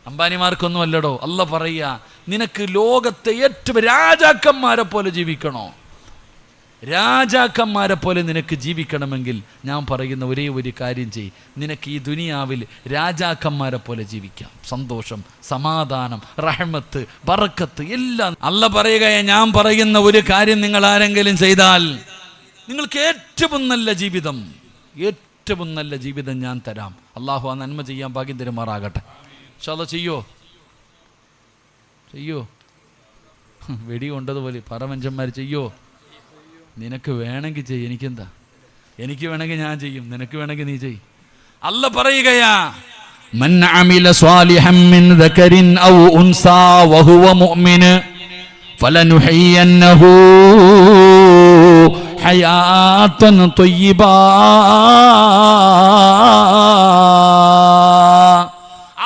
അംബാനിമാർക്കൊന്നും അല്ലടോ. അല്ല പറയുക, നിനക്ക് ലോകത്തെ ഏറ്റവും രാജാക്കന്മാരെ പോലെ ജീവിക്കണോ? രാജാക്കന്മാരെ പോലെ നിനക്ക് ജീവിക്കണമെങ്കിൽ ഞാൻ പറയുന്ന ഒരേ ഒരു കാര്യം ചെയ്യ്. നിനക്ക് ഈ ദുനിയാവിൽ രാജാക്കന്മാരെ പോലെ ജീവിക്കാം. സന്തോഷം, സമാധാനം, റഹ്മത്ത്, ബറക്കത്ത് എല്ലാം. അല്ല പറയുകയെ, ഞാൻ പറയുന്ന ഒരു കാര്യം നിങ്ങൾ ആരെങ്കിലും ചെയ്താൽ നിങ്ങൾക്ക് ഏറ്റവും നല്ല ജീവിതം, ഏറ്റവും നല്ല ജീവിതം ഞാൻ തരാം. അള്ളാഹു ആ നന്മ ചെയ്യാൻ ഭാഗ്യം തരുമാറാകട്ടെ. ഇൻഷാ അല്ലാഹ് ചെയ്യോ? വെടി കൊണ്ടതുപോലെ പറ മനുഷ്യന്മാർ ചെയ്യോ? നിനക്ക് വേണമെങ്കിൽ ചെയ്യും, എനിക്കെന്താ? എനിക്ക് വേണമെങ്കിൽ ഞാൻ ചെയ്യും, നിനക്ക് വേണമെങ്കിൽ നീ ചെയ്യും. അല്ല പറയുകയാ, മൻ അമില സ്വാലിഹൻ മിൻ ദകരിൻ ഔ ഉൻസാ വഹുവ മുഅ്മിൻ ഫലനുഹയ്യന്നഹു ഹയാതൻ ത്വയ്യിബാ.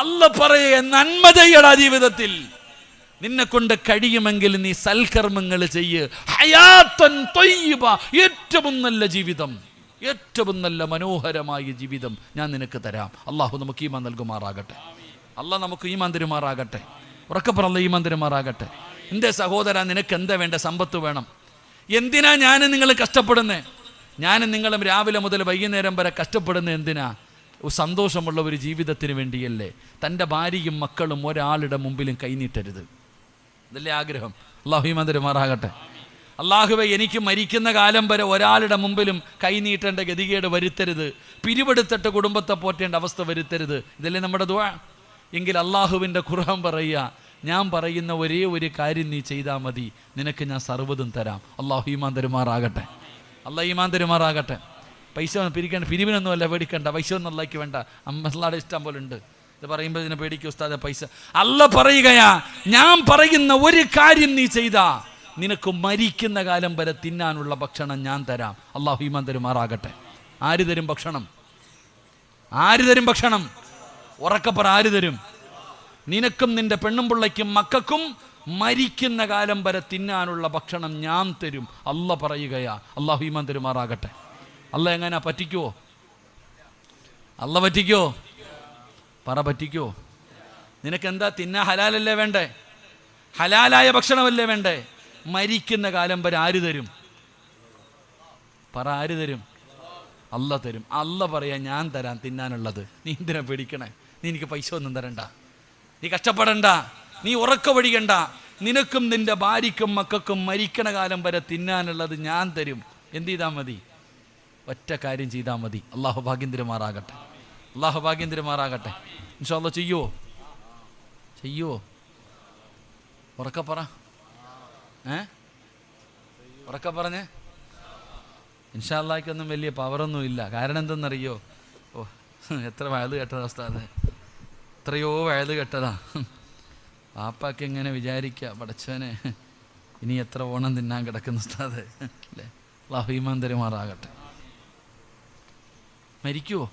അല്ല പറയുക, നന്മ ചെയ്യടാ ജീവിതത്തിൽ. നിന്നെ കൊണ്ട് കഴിയുമെങ്കിൽ നീ സൽക്കർമ്മങ്ങൾ ചെയ്യ്. ഹയാത്തൻ ത്വയ്യിബ, ഏറ്റവും നല്ല ജീവിതം, ഏറ്റവും നല്ല മനോഹരമായ ജീവിതം ഞാൻ നിനക്ക് തരാം. അള്ളാഹു നമുക്ക് ഈമാൻ നൽകുമാറാകട്ടെ. അള്ളാഹ് നമുക്ക് ഈമാൻ തരുമാറാകട്ടെ. ഉറക്കപ്പറ അള്ളാഹ് ഈമാൻ തരുമാറാകട്ടെ. എൻ്റെ സഹോദര, നിനക്ക് എന്താ വേണ്ട? സമ്പത്ത് വേണം. എന്തിനാ ഞാനും നിങ്ങൾ കഷ്ടപ്പെടുന്നേ? ഞാനും നിങ്ങളും രാവിലെ മുതൽ വൈകുന്നേരം വരെ കഷ്ടപ്പെടുന്നത് എന്തിനാ? സന്തോഷമുള്ള ഒരു ജീവിതത്തിന് വേണ്ടിയല്ലേ? തൻ്റെ ഭാര്യയും മക്കളും ഒരാളുടെ മുമ്പിലും കൈനീട്ടരുത്. ഇതല്ലേ ആഗ്രഹം? അല്ലാഹു ഈമാൻ തരുമാറാകട്ടെ. അല്ലാഹുവേ, എനിക്ക് മരിക്കുന്ന കാലം വരെ ഒരാളുടെ മുമ്പിലും കൈനീട്ടേണ്ട ഗതികേട് വരുത്തരുത്. പിരിവെടുത്തിട്ട് കുടുംബത്തെ പോറ്റേണ്ട അവസ്ഥ വരുത്തരുത്. ഇതല്ലേ നമ്മുടെ ദുആ? എങ്കിൽ അള്ളാഹുവിൻ്റെ ഖുർആൻ പറയുക, ഞാൻ പറയുന്ന ഒരേ ഒരു കാര്യം നീ ചെയ്താൽ മതി, നിനക്ക് ഞാൻ സർവ്വതും തരാം. അല്ലാഹു ഈമാൻ തരുമാറാകട്ടെ. അല്ലാഹ് ഈമാൻ തരുമാറാകട്ടെ. പൈസ പിരിക്കേണ്ട, പിരിവിനൊന്നും അല്ല പേടിക്കണ്ട. പൈസ ഒന്നും അല്ലാഹ്ക്ക് വേണ്ട. അള്ളാഹുടെ ഇഷ്ടം പോലെ ഉണ്ട്. ഇത് പറയുമ്പോൾ ഇതിനെ പേടിക്കും ഉസ്താദെ പൈസ. അല്ല പറയുകയാ, ഞാൻ പറയുന്ന ഒരു കാര്യം നീ ചെയ്താ നിനക്ക് മരിക്കുന്ന കാലം വരെ തിന്നാനുള്ള ഭക്ഷണം ഞാൻ തരാം. അല്ലാഹു ഈമാൻ തരുമാറാകട്ടെ. ആര് തരും ഭക്ഷണം? ആര് തരും ഭക്ഷണം? ഉറക്കപ്പറ, ആര് തരും? നിനക്കും നിന്റെ പെണ്ണും പിള്ളയ്ക്കും മക്കൾക്കും മരിക്കുന്ന കാലം വരെ തിന്നാനുള്ള ഭക്ഷണം ഞാൻ തരും. അല്ല പറയുകയാ. അല്ലാഹു ഈമാൻ തരുമാറാകട്ടെ. അല്ല എങ്ങനെ പറ്റിക്കുവോ? അല്ല പറ്റിക്കോ? പറ, പറ്റിക്കോ? നിനക്കെന്താ തിന്നാ? ഹലാലല്ലേ വേണ്ടേ? ഹലാലായ ഭക്ഷണമല്ലേ വേണ്ടേ? മരിക്കുന്ന കാലം വരെ ആര് തരും? പറ, ആര് തരും? അല്ല തരും. അല്ല പറയാ, ഞാൻ തരാം തിന്നാനുള്ളത്. നീ എന്തിനാ പേടിക്കണേ? നീ എനിക്ക് പൈസ ഒന്നും തരണ്ട, നീ കഷ്ടപ്പെടണ്ട, നീ ഉറക്ക വഴിയണ്ട. നിനക്കും നിന്റെ ഭാര്യയ്ക്കും മക്കൾക്കും മരിക്കണ കാലം വരെ തിന്നാനുള്ളത് ഞാൻ തരും. എന്ത് ചെയ്താൽ മതി? ഒറ്റ കാര്യം ചെയ്താൽ മതി. അള്ളാഹു ഭാഗ്യം തരുമാറാകട്ടെ. അള്ളാഹു ഭാഗ്യം തരുമാറാകട്ടെ. ഇൻഷാ അല്ലാഹ് ചെയ്യോ? ചെയ്യോ? ഉറക്കപ്പറ. ഉറക്ക പറഞ്ഞേ. ഇൻഷാ അല്ലാഹ്ക്കൊന്നും വലിയ പവറൊന്നും ഇല്ല. കാരണം എന്തെന്നറിയോ? എത്ര വയത് കേട്ടതാ ഉസ്താദേ, എത്രയോ വയത് കേട്ടതാ. പാപ്പാക്ക് എങ്ങനെ വിചാരിക്കുക, പടച്ചവനെ ഇനി എത്ര ഓണം തിന്നാൻ കിടക്കുന്ന ഉസ്താദേ അല്ലേ? അല്ലാഹു ഈമാൻ തരുമാറാകട്ടെ. മരിക്കുവോ?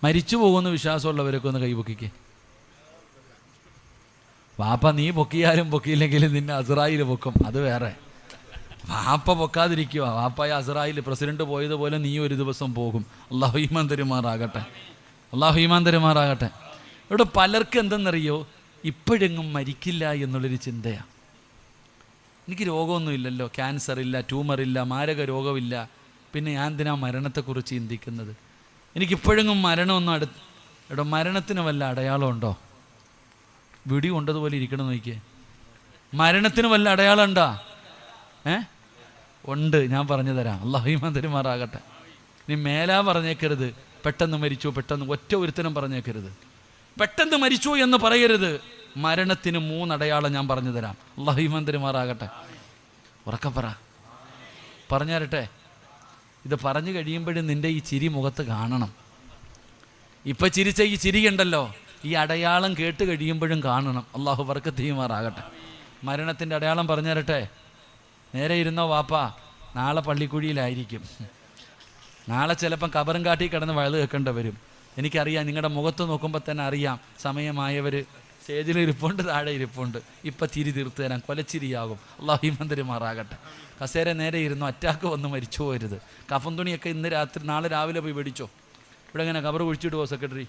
മരിച്ചു പോകുന്ന വിശ്വാസമുള്ളവരൊക്കെ ഒന്ന് കൈപൊക്കിക്കേ. വാപ്പ നീ പൊക്കിയാലും പൊക്കിയില്ലെങ്കിലും നിന്നെ അസ്റായിൽ പൊക്കും, അത് വേറെ. വാപ്പ പൊക്കാതിരിക്കുക. വാപ്പായ അസ്റായിൽ പ്രസിഡന്റ് പോയതുപോലെ നീ ഒരു ദിവസം പോകും. അല്ലാഹു ഈമാൻ തരുമാറാകട്ടെ. അല്ലാഹു ഈമാൻ തരുമാറാകട്ടെ. ഇവിടെ പലർക്കും എന്തെന്നറിയോ, ഇപ്പോഴെങ്ങും മരിക്കില്ല എന്നുള്ളൊരു ചിന്തയാണ്. എനിക്ക് രോഗമൊന്നുമില്ലല്ലോ, ക്യാൻസർ ഇല്ല, ട്യൂമറില്ല, മാരക രോഗമില്ല, പിന്നെ ഞാൻ എന്തിനാ മരണത്തെക്കുറിച്ച് ചിന്തിക്കുന്നത്? എനിക്കിപ്പോഴെങ്ങും മരണമൊന്നും ഇവിടെ മരണത്തിന് വല്ല അടയാളമുണ്ടോ? വിടി കൊണ്ടതുപോലെ ഇരിക്കണം നോക്കിയേ. മരണത്തിന് വല്ല അടയാളം ഉണ്ടോ? ഉണ്ട്, ഞാൻ പറഞ്ഞു തരാം. അല്ലാഹു ഈമാൻ തരുമാറാകട്ടെ. നീ മേലാ പറഞ്ഞേക്കരുത് പെട്ടെന്ന് മരിച്ചു, പെട്ടെന്ന് ഒറ്റ ഒരുത്തനും പറഞ്ഞേക്കരുത്. പെട്ടെന്ന് മരിച്ചു എന്ന് പറയരുത്. മരണത്തിന് 3 അടയാളം ഞാൻ പറഞ്ഞു തരാം. അല്ലാഹു ഈമാൻ തരുമാറാകട്ടെ. ഉറക്കപ്പറ, പറഞ്ഞു തരട്ടെ. ഇത് പറഞ്ഞു കഴിയുമ്പോഴും നിൻ്റെ ഈ ചിരി മുഖത്ത് കാണണം. ഇപ്പം ചിരിച്ച ഈ ചിരിയുണ്ടല്ലോ, ഈ അടയാളം കേട്ട് കഴിയുമ്പോഴും കാണണം. അല്ലാഹു ബർക്കത്ത് ചെയ്യുമാറാകട്ടെ. മരണത്തിൻ്റെ അടയാളം പറഞ്ഞു തരട്ടെ. നേരെ ഇരുന്നോ വാപ്പാ, നാളെ പള്ളിക്കുഴിയിലായിരിക്കും. നാളെ ചിലപ്പം കബറും കാട്ടി കിടന്ന് വഴുത് കേൾക്കേണ്ടി വരും. എനിക്കറിയാം, നിങ്ങളുടെ മുഖത്ത് നോക്കുമ്പോൾ തന്നെ അറിയാം സമയമായവർ സ്റ്റേജിൽ ഇരിപ്പുണ്ട്, താഴെ ഇരിപ്പുണ്ട്. ഇപ്പം ചിരി തീർത്ത് തരാം, കൊലച്ചിരിയാകും. അല്ലാഹു ഈമാൻ തരുമാറാകട്ടെ. കസേര നേരെ ഇരുന്നു, അറ്റാക്ക് വന്ന് മരിച്ചു പോകരുത്. കഫൻ തുണിയൊക്കെ നാളെ രാവിലെ പോയി മേടിച്ചോ. ഇവിടെ എങ്ങനെ കബർ കുഴിച്ചിടുവോ സെക്രട്ടറി?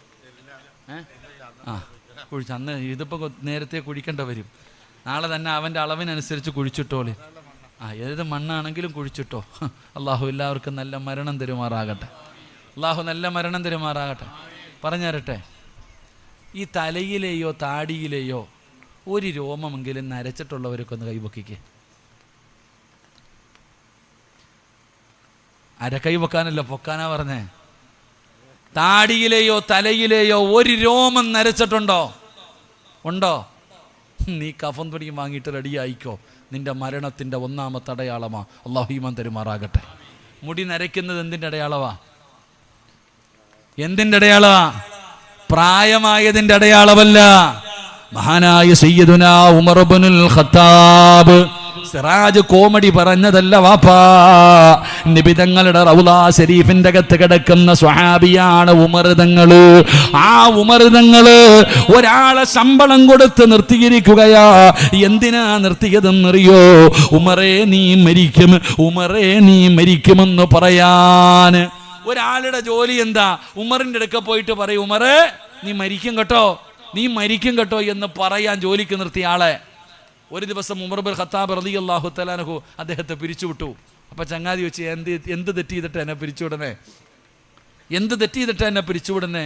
ആ കുഴിച്ച് അന്ന് ഇതിപ്പോൾ നേരത്തെ കുഴിക്കേണ്ട വരും. നാളെ തന്നെ അവൻ്റെ അളവിനനുസരിച്ച് കുഴിച്ചിട്ടോളി. ഏത് മണ്ണാണെങ്കിലും കുഴിച്ചിട്ടോ. അള്ളാഹു എല്ലാവർക്കും നല്ല മരണം തരുമാറാകട്ടെ. അള്ളാഹു നല്ല മരണം തരുമാറാകട്ടെ. പറഞ്ഞു തരട്ടെ, ഈ തലയിലെയോ താടിയിലെയോ ഒരു രോമമെങ്കിലും നരച്ചിട്ടുള്ളവരൊക്കെ ഒന്ന് കൈവക്കിക്കേ. കൈ വെക്കാനല്ല, പൊക്കാനാ പറഞ്ഞേ. താടിയിലെയോ തലയിലെയോ ഒരു രോമം നരച്ചിട്ടുണ്ടോ? ഉണ്ടോ? നീ കഫൻ തുണി വാങ്ങിയിട്ട് റെഡിയായിക്കോ. നിന്റെ മരണത്തിൻ്റെ ഒന്നാമത്തെ അടയാളമാ. അള്ളാഹു ഈമാൻ തരുമാറാകട്ടെ. മുടി നരയ്ക്കുന്നത് എന്തിൻ്റെ അടയാളവാ? എന്തിൻ്റെ അടയാളമാ? പ്രായമായതിൻ്റെ അടയാളമല്ല. മഹാനായ സയ്യിദുനാ ഉമർ ഇബ്നുൽ ഖത്താബ് സിറാജ് കോമഡി പറഞ്ഞതല്ല വാപ്പാ. നബി തങ്ങളുടെ റൗളാ ശരീഫിന്റെ അകത്ത് കിടക്കുന്ന സ്വഹാബിയാണ് ഉമർ തങ്ങള്. ആ ഉമർ തങ്ങള് ഒരാളെ ശമ്പളം കൊടുത്ത് നിർത്തിയിരിക്കുകയാ. എന്തിനാ നിർത്തിയതെന്നറിയോ? ഉമറേ നീ മരിക്കും, ഉമറേ നീ മരിക്കുമെന്ന് പറയാൻ. ഒരാളുടെ ജോലി എന്താ? ഉമറിന്റെ അടുക്ക പോയിട്ട് പറയും, ഉമറേ നീ മരിക്കും കേട്ടോ, നീ മരിക്കും കേട്ടോ എന്ന് പറയാൻ ജോലിക്ക് നിർത്തിയ ആളെ. ഒരു ദിവസം ഉമർ ഇബ്നുൽ ഖത്താബ് റളിയല്ലാഹു തആല അൻഹു അദ്ദേഹത്തെ പിരിച്ചുവിട്ടു. അപ്പം ചങ്ങാതി വെച്ച് എന്ത് തെറ്റ് ചെയ്തിട്ട് എന്നെ പിരിച്ചുവിടണേ? എന്ത് തെറ്റ് ചെയ്തിട്ട് എന്നെ പിരിച്ചുവിടണേ?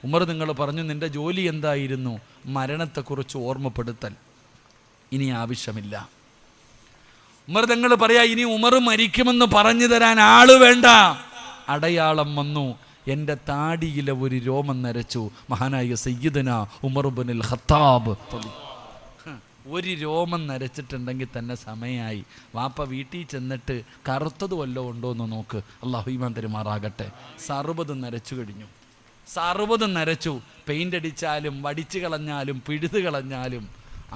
ഉമർ നിങ്ങൾ പറഞ്ഞു, നിന്റെ ജോലി എന്തായിരുന്നു? മരണത്തെക്കുറിച്ച് ഓർമ്മപ്പെടുത്തൽ. ഇനി ആവശ്യമില്ല. ഉമർ നിങ്ങൾ പറയാ, ഇനി ഉമർ മരിക്കുമെന്ന് പറഞ്ഞു തരാൻ ആള് വേണ്ട. അടയാളം വന്നു. എൻ്റെ താടിയിലെ ഒരു രോമം നരച്ചു. മഹാനായ സയ്യിദുനാ ഉമർ ഇബ്നുൽ ഖത്താബ്. ഒരു രോമം നരച്ചിട്ടുണ്ടെങ്കിൽ തന്നെ സമയമായി. വാപ്പ വീട്ടിൽ ചെന്നിട്ട് കറുത്തത് വല്ലതും ഉണ്ടോ എന്ന് നോക്ക്. അല്ലാഹു ഈമാൻ തരുമാറാകട്ടെ. 60 നരച്ചു കഴിഞ്ഞു. 60 നരച്ചു. പെയിൻ്റ് അടിച്ചാലും വടിച്ചു കളഞ്ഞാലും പിഴുതു കളഞ്ഞാലും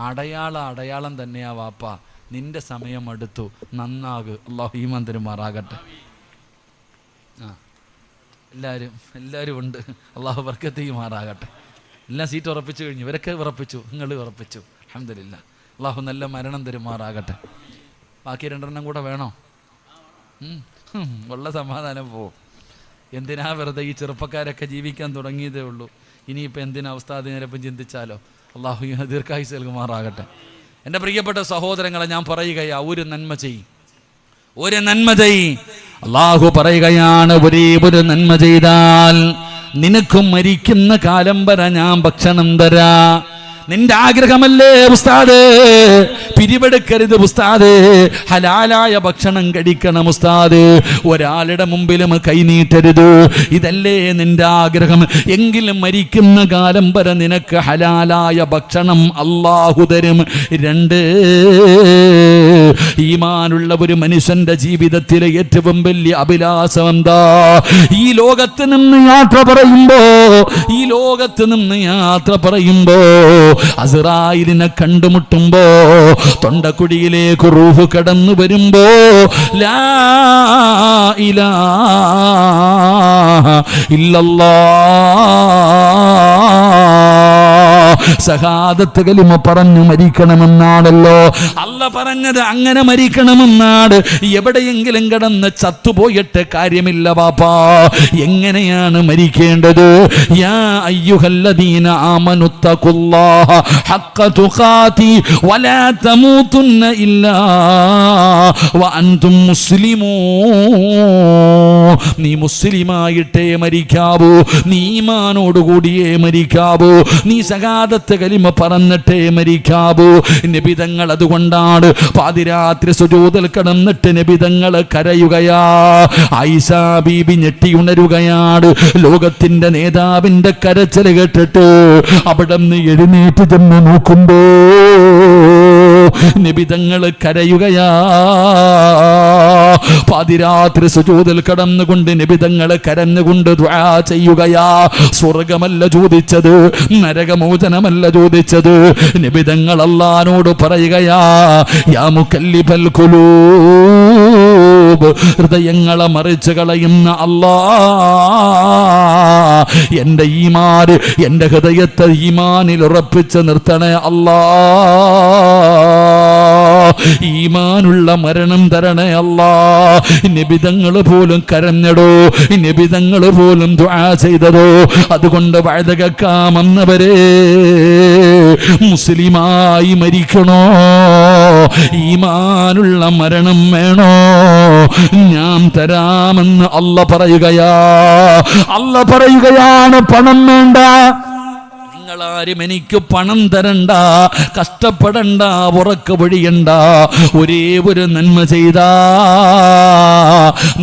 അടയാളം തന്നെയാ വാപ്പ. നിന്റെ സമയം അടുത്തു, നന്നാക്. അല്ലാഹു ഈമാൻ തരുമാറാകട്ടെ. എല്ലാവരും ഉണ്ട്. അള്ളാഹു ബർക്കത്ത് ചെയ്യുമാറാകട്ടെ. എല്ലാം സീറ്റ് ഉറപ്പിച്ചു കഴിഞ്ഞു. ഇവരൊക്കെ ഉറപ്പിച്ചു, നിങ്ങൾ ഉറപ്പിച്ചു. അൽഹംദുലില്ലാ. അള്ളാഹു നല്ല മരണം തരുമാറാകട്ടെ. ബാക്കി 2 കൂടെ വേണോ? ഉള്ള സമാധാനം പോവും. എന്തിനാ വെറുതെ? ഈ ചെറുപ്പക്കാരൊക്കെ ജീവിക്കാൻ തുടങ്ങിയതേ ഉള്ളൂ. ഇനിയിപ്പോൾ എന്തിനാ ഉസ്താദ് നേരപ്പം ചിന്തിച്ചാലോ? അള്ളാഹു ദീർഘായുസ്സ് നൽകുമാറാകട്ടെ. എൻ്റെ പ്രിയപ്പെട്ട സഹോദരങ്ങളെ, ഞാൻ പറയുകയാ, ഒരു നന്മ ചെയ്യും. അള്ളാഹു പറയുകയാണ്, ഒരു നന്മ ചെയ്താൽ നിനക്കും മരിക്കുന്ന കാലം വരെ ഞാൻ ഭക്ഷണം തരാ. നിന്റെ ആഗ്രഹമല്ലേ ഉസ്താദ്? പിരിവെടുക്കരുത് ഉസ്താദ്, ഹലാലായ ഭക്ഷണം കഴിക്കണം ഉസ്താദ്, ഒരാളുടെ മുമ്പിലും കൈനീട്ടരുത്, ഇതല്ലേ നിന്റെ ആഗ്രഹം? എങ്കിലും മരിക്കുന്ന കാലം വരെ നിനക്ക് ഹലാലായ ഭക്ഷണം അല്ലാഹു തരും. 2, ഈമാനുള്ള ഒരു മനുഷ്യന്റെ ജീവിതത്തിലെ ഏറ്റവും വലിയ അഭിലാഷം എന്താ? ഈ ലോകത്ത് നിന്ന് യാത്ര പറയുമ്പോ അസ്റായിലിനെ കണ്ടുമുട്ടുമ്പോ തൊണ്ടക്കുടിയിലേക്ക് റൂഹ് കടന്നു വരുമ്പോ ലാ ഇലാഹ ഇല്ലല്ലാഹ് സഹാദത്ത് കലിമ പറഞ്ഞു മരിക്കണമെന്നാണല്ലോ അല്ല പറഞ്ഞത്. അങ്ങനെ മരിക്കണമെന്നാണ്. എവിടെയെങ്കിലും കിടന്ന് ചത്തുപോയിട്ട് കാര്യമില്ല പാപ്പാ. എങ്ങനെയാണ് മരിക്കേണ്ടത്? യാ അയ്യുഹല്ലദീന ആമനുത്തഖുല്ലാഹ ഹഖ്ക തുഖാതി വലാ തമൂതുന്ന ഇല്ലാ വഅൻതും മുസ്ലിമൂൻ. നീ മുസ്ലിമായിട്ടേ മരിക്കാവൂ, നീ ഈമാനോടുകൂടിയേ മരിക്കാവൂ, നീ സഹാദത്ത് കലിമ പറഞ്ഞിട്ടേ മരിക്കാവൂ. നബി തങ്ങൾ അതുകൊണ്ടാണ് പാതിരാത്രി സുജൂദിൽ കിടന്നിട്ട് നബി തങ്ങൾ കരയുകയാ. ആയിഷ ബീബി ഞെട്ടി ഉണരുകയാണ്. ലോകത്തിന്റെ നേതാവിന്റെ കരച്ചിൽ കേട്ടിട്ട് അവിടെ നിന്ന് എഴുന്നേറ്റ് ചെന്ന് നോക്കുമ്പോ നബി തങ്ങൾ കരയുകയാ. പാതിരാത്രി സുജൂദിൽ കടന്നുകൊണ്ട് നബി തങ്ങൾ കരഞ്ഞുകൊണ്ട് ദുആ ചെയ്യുകയാ. സ്വർഗമല്ല ചോദിച്ചത്, നരകമോചനമല്ല ചോദിച്ചത്. നബി തങ്ങൾ അല്ലാഹുവോട് പറയുകയാ, യാ മുകല്ലിബൽ ഖുലൂബ് ഖുലൂബ്, ഹൃദയങ്ങളെ മറിച്ച് കളയുന്ന അല്ലാഹ്, എൻ്റെ ഈമാൻ, എൻ്റെ ഹൃദയത്തെ ഈമാനിൽ ഉറപ്പിച്ച് നിർത്തണേ അല്ലാഹ്. ഈമാനുള്ള മരണം തരണേ അല്ലാഹ്. നിബിതങ്ങൾ പോലും കരഞ്ഞടോ, നിബിതങ്ങൾ പോലും ദുആ ചെയ്തതോ. അതുകൊണ്ട് വഅദകക്കാമെന്നവരെ മുസ്ലിമായി മരിക്കണോ, ഈമാനുള്ള മരണം വേണോ, ഞാൻ തരാമെന്ന് അല്ലാഹ് പറയുകയാ. അല്ലാഹ് പറയുകയാണ്, പണം വേണ്ട, നിങ്ങളാരും എനിക്ക് പണം തരണ്ട, കഷ്ടപ്പെടണ്ട, ഉറക്ക പൊഴിയണ്ട. ഒരേ ഒരു നന്മ ചെയ്താ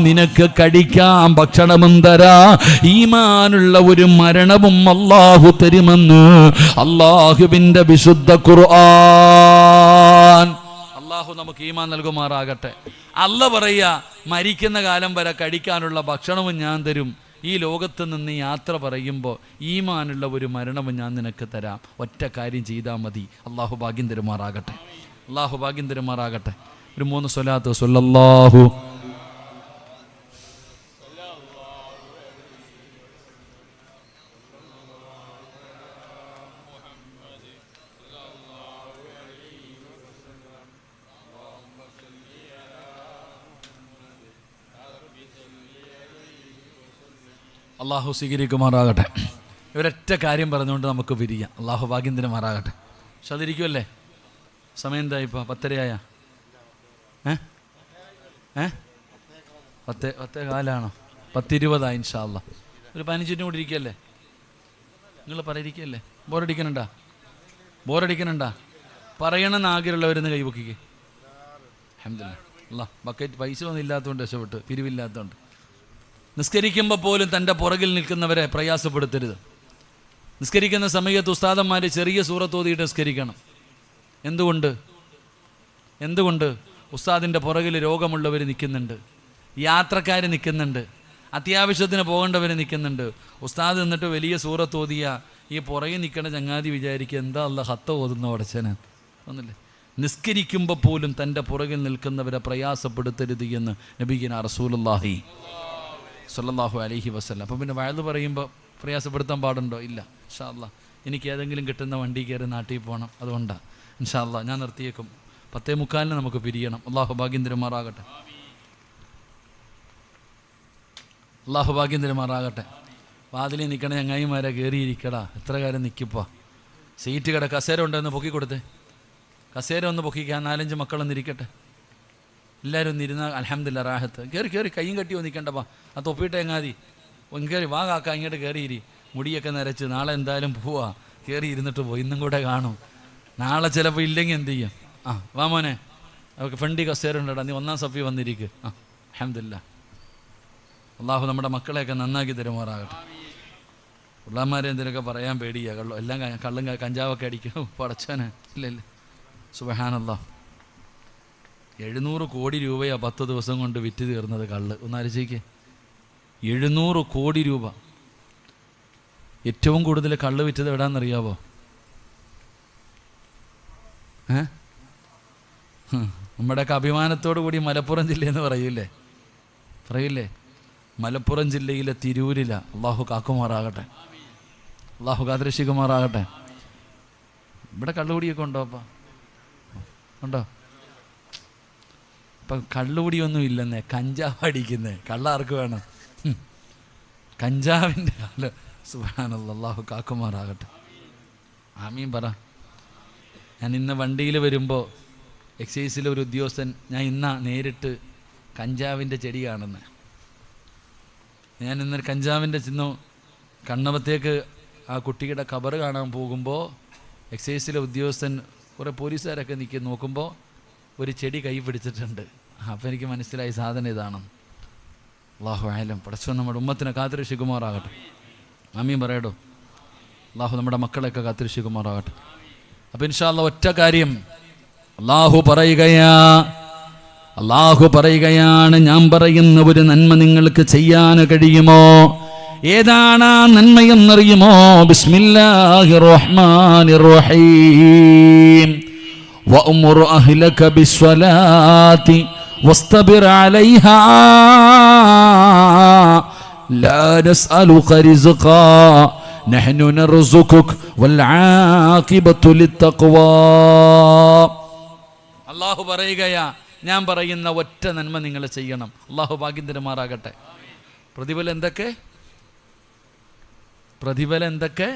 നിനക്ക് കഴിക്കാൻ ഭക്ഷണവും തരാ, ഈമാനുള്ള ഒരു മരണവും അല്ലാഹു തരുമെന്ന് അല്ലാഹുവിന്റെ വിശുദ്ധ ഖുർആൻ. അല്ലാഹു നമുക്ക് ഈമാൻ നൽകുമാറാകട്ടെ. അല്ലാഹ് പറയാ, മരിക്കുന്ന കാലം വരെ കഴിക്കാനുള്ള ഭക്ഷണവും ഞാൻ തരും. ഈ ലോകത്ത് നിന്ന് യാത്ര പറയുമ്പോൾ ഈമാനുള്ള ഒരു മരണവും ഞാൻ നിനക്ക് തരാം. ഒറ്റ കാര്യം ചെയ്താൽ മതി. അള്ളാഹു ഭാഗ്യം തരുമാറാകട്ടെ. അള്ളാഹു ഭാഗ്യം തരുമാറാകട്ടെ. ഒരു 3 സ്വലാത്ത് സ്വല്ലല്ലാഹു അള്ളാഹു സ്വീകരിക്കുമാറാകട്ടെ. ഒരൊറ്റ കാര്യം പറഞ്ഞുകൊണ്ട് നമുക്ക് പിരിയാം. അള്ളാഹു ഭാഗ്യം തരുമാറാകട്ടെ. പക്ഷെ അതിരിക്കുമല്ലേ? സമയം എന്താ ഇപ്പോൾ? 10:30 10:15 10:20 ഇൻഷാ അല്ലാഹ്. ഒരു 15 മിനിറ്റ് കൂടി ഇരിക്കല്ലേ? നിങ്ങൾ പറയിരിക്കല്ലേ? ബോറടിക്കണുണ്ടാ? പറയണമെന്ന് ആഗ്രഹമുള്ളവരെന്ന് കൈവക്കിക്ക്. അൽഹംദുലില്ലാഹ്. അല്ലാഹ് ബക്കറ്റ് പൈസ ഒന്നും ഇല്ലാത്തതുകൊണ്ട് രക്ഷപ്പെട്ട്, പിരിവില്ലാത്തതുകൊണ്ട്. നിസ്കരിക്കുമ്പോൾ പോലും തൻ്റെ പുറകിൽ നിൽക്കുന്നവരെ പ്രയാസപ്പെടുത്തരുത്. നിസ്കരിക്കുന്ന സമയത്ത് ഉസ്താദന്മാർ ചെറിയ സൂറത്ത് ഓതിയിട്ട് നിസ്കരിക്കണം. എന്തുകൊണ്ട്? ഉസ്താദിൻ്റെ പുറകിൽ രോഗമുള്ളവർ നിൽക്കുന്നുണ്ട്, യാത്രക്കാർ നിൽക്കുന്നുണ്ട്, അത്യാവശ്യത്തിന് പോകേണ്ടവർ നിൽക്കുന്നുണ്ട്. ഉസ്താദ് എന്നിട്ട് വലിയ സൂറത്ത് ഓതിയ ഈ പുറകെ നിൽക്കണ ചങ്ങാതി വിചാരിക്കുക, എന്താ അല്ലാഹ് ഹത്ത ഓതുന്ന ഉടച്ചന് ഒന്നില്ലേ. നിസ്കരിക്കുമ്പോൾ പോലും തൻ്റെ പുറകിൽ നിൽക്കുന്നവരെ പ്രയാസപ്പെടുത്തരുത് എന്ന് നബിയുനാ റസൂലുള്ളാഹി സ്വല്ലല്ലാഹു അലൈഹി വസല്ലം. അപ്പം പിന്നെ വഅദ് പറയുമ്പോൾ പ്രയാസപ്പെടുത്താൻ പാടുണ്ടോ? ഇല്ല. ഇൻഷാ അല്ലാഹ് എനിക്ക് ഏതെങ്കിലും കിട്ടുന്ന വണ്ടി കയറി നാട്ടിൽ പോകണം, അതുകൊണ്ടാണ്. ഇൻഷാ അല്ലാഹ് ഞാൻ നിർത്തിയേക്കും. 10:45 നമുക്ക് പിരിയണം. അള്ളാഹു ഭാഗ്യം തരുമാറാകട്ടെ. അള്ളാഹു ഭാഗ്യം തരുമാറാകട്ടെ. വാതിലിൽ നിൽക്കണ ചങ്ങായിമാരെ കയറിയിരിക്കടാ, എത്ര കാലം നിൽക്കിപ്പോൾ. സീറ്റ് കസേര ഉണ്ടെന്ന് പൊക്കി കൊടുത്തേ. കസേര ഒന്ന് പൊക്കിക്കാൻ 4-5 മക്കളൊന്നിരിക്കട്ടെ. എല്ലാവരും ഒന്നിരുന്നാൽ അൽഹംദുലില്ലാഹ് റാഹത്ത്. കയറി കയ്യും കെട്ടി നിൽക്കണ്ടപ്പാ. ആ തൊപ്പിയിട്ട് എങ്ങാതി കയറി വാ കാക്ക, ഇങ്ങോട്ട് കയറിയിരി. മുടിയൊക്കെ നരച്ച് നാളെ എന്തായാലും പോവാ. കയറി ഇരുന്നിട്ട് പോയി, ഇന്നും കൂടെ കാണും. നാളെ ചിലപ്പോൾ ഇല്ലെങ്കിൽ എന്ത് ചെയ്യും? വാ മോനെ, അവർക്ക് ഫണ്ടി കസേര ഉണ്ടടാ, നീ 1-ാം സഫി വന്നിരിക്കുക. അൽഹംദുലില്ലാഹ്. അള്ളാഹു നമ്മുടെ മക്കളെയൊക്കെ നന്നാക്കി തരുമാറാകട്ടെ. പിള്ളേന്മാരെ എന്തെങ്കിലുമൊക്കെ പറയാൻ പേടിയാ. എല്ലാം കള്ളും കഞ്ചാവൊക്കെ അടിക്കും. പടച്ചോനെ ഇല്ല. സുബ്ഹാനല്ലാഹ്. 700 കോടി രൂപയാണ് 10 ദിവസം കൊണ്ട് വിറ്റ് തീർന്നത് കള്ള്. ഒന്നാലോചിക്ക്, 700 കോടി രൂപ. ഏറ്റവും കൂടുതൽ കള്ള് വിറ്റത് എവിടാന്നറിയാവോ? നമ്മുടെയൊക്കെ അഭിമാനത്തോടു കൂടി മലപ്പുറം ജില്ലയെന്ന് പറയില്ലേ? മലപ്പുറം ജില്ലയിലെ തിരൂരില. അള്ളാഹു കാക്കുമാറാകട്ടെ. അള്ളാഹു കാത്തുരക്ഷിക്കുമാറാകട്ടെ. ഇവിടെ കള്ളുകൂടിയൊക്കെ ഉണ്ടോ? ഉണ്ടോ? ഇപ്പം കള്ളുകൂടിയൊന്നും ഇല്ലെന്നേ, കഞ്ചാവ് അടിക്കുന്നേ. കള്ളാർക്ക് വേണം? കഞ്ചാവിൻ്റെ കാലം. സുബ്ഹാനല്ലാഹ്. അല്ലാഹു കാക്കുമാറാകട്ടെ. ആമീൻ പറ. ഞാൻ ഇന്ന് വണ്ടിയിൽ വരുമ്പോൾ എക്സൈസിലെ ഒരു ഉദ്യോഗസ്ഥൻ, ഞാൻ നേരിട്ട് കഞ്ചാവിൻ്റെ ചെടി കാണുന്നത്. ഞാൻ ഇന്നൊരു കഞ്ചാവിൻ്റെ ചിഹ്നം കണ്ണവത്തേക്ക് ആ കുട്ടിയുടെ ഖബർ കാണാൻ പോകുമ്പോൾ എക്സൈസിലെ ഉദ്യോഗസ്ഥൻ കുറേ പോലീസുകാരൊക്കെ നോക്കുമ്പോൾ ഒരു ചെടി കൈ പിടിച്ചിട്ടുണ്ട്. അപ്പോൾ എനിക്ക് മനസ്സിലായി സാധനം ഇതാണെന്ന്. അല്ലാഹു ആലം. പടച്ചോൻ നമ്മുടെ ഉമ്മത്തിനെ കാത്തുരക്ഷിക്കുമാറാകട്ടെ. ആമീൻ പറയടോ. അല്ലാഹു നമ്മുടെ മക്കളെയൊക്കെ കാത്തുരക്ഷിക്കുമാറാകട്ടെ. അപ്പോൾ ഇൻഷാ അല്ലാഹ് ഒറ്റ കാര്യം അല്ലാഹു പറയുകയാണ്, ഞാൻ പറയുന്ന ഒരു നന്മ നിങ്ങൾക്ക് ചെയ്യാൻ കഴിയുമോ? ഏതാണ് ആ നന്മയെന്നറിയുമോ? ബിസ്മില്ലാഹിർ റഹ്മാനിർ റഹീം. വഅ്മുർ അഹ്ലക ബിസ്സലാത്തി വസ്തബിർ അലൈഹാ ലാ നസ്അലുക റിസ്ഖാ നഹ്നു നർസുകുക വൽ ആഖിബത്തു ലിത്തഖ്വാ. അല്ലാഹു പറയുകയാ, ഞാൻ പറയുന്ന ഒറ്റ നന്മ നിങ്ങൾ ചെയ്യണം. അല്ലാഹു ഭാഗ്യം തരുമാറാകട്ടെ. പ്രതിഫലം എന്തൊക്കെ? പ്രതിഫലം എന്തൊക്കെ?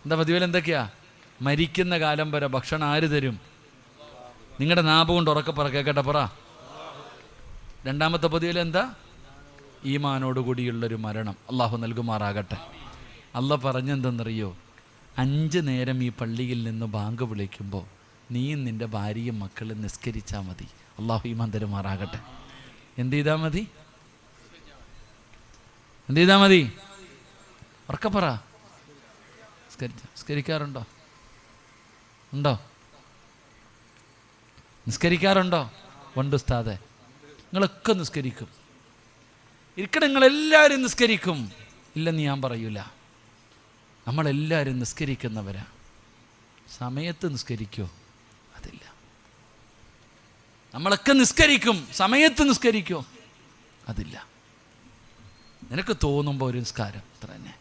എന്താ പ്രതിഫലം എന്തൊക്കെയാ? മരിക്കുന്ന കാലം വരെ ഭക്ഷണം ആര് തരും? നിങ്ങളുടെ നാഭം കൊണ്ട് ഉറക്കെ പറ, കേൾക്കട്ടെ, പറ. രണ്ടാമത്തെ പ്രതിഫലം എന്താ? ഈമാനോടുകൂടിയുള്ളൊരു മരണം അള്ളാഹു നൽകുമാറാകട്ടെ. അള്ളാഹ് പറഞ്ഞെന്തെന്നറിയോ? 5 നേരം ഈ പള്ളിയിൽ നിന്ന് ബാങ്ക് വിളിക്കുമ്പോൾ നീയും നിൻ്റെ ഭാര്യയും മക്കളും നിസ്കരിച്ചാൽ മതി. അള്ളാഹു ഈമാൻ തരുമാറാകട്ടെ. എന്ത് ചെയ്താൽ മതി? എന്ത് ചെയ്താൽ മതി? ഉറക്കെ പറ. നിസ്കരിക്കാറുണ്ടോ? ഉണ്ടോ? നിസ്കരിക്കാറുണ്ടോ? ഉണ്ട് ഉസ്താദേ. നിങ്ങളൊക്കെ നിസ്കരിക്കും. ഇരിക്കട്ടെ, നിങ്ങളെല്ലാവരും നിസ്കരിക്കും. ഇല്ലെന്ന് ഞാൻ പറയൂല. നമ്മളെല്ലാവരും നിസ്കരിക്കുന്നവരാ. സമയത്ത് നിസ്കരിക്കോ? അതില്ല. നമ്മളൊക്കെ നിസ്കരിക്കും. സമയത്ത് നിസ്കരിക്കോ? അതില്ല. നിനക്ക് തോന്നുമ്പോൾ ഒരു നിസ്കാരം അത്ര തന്നെ.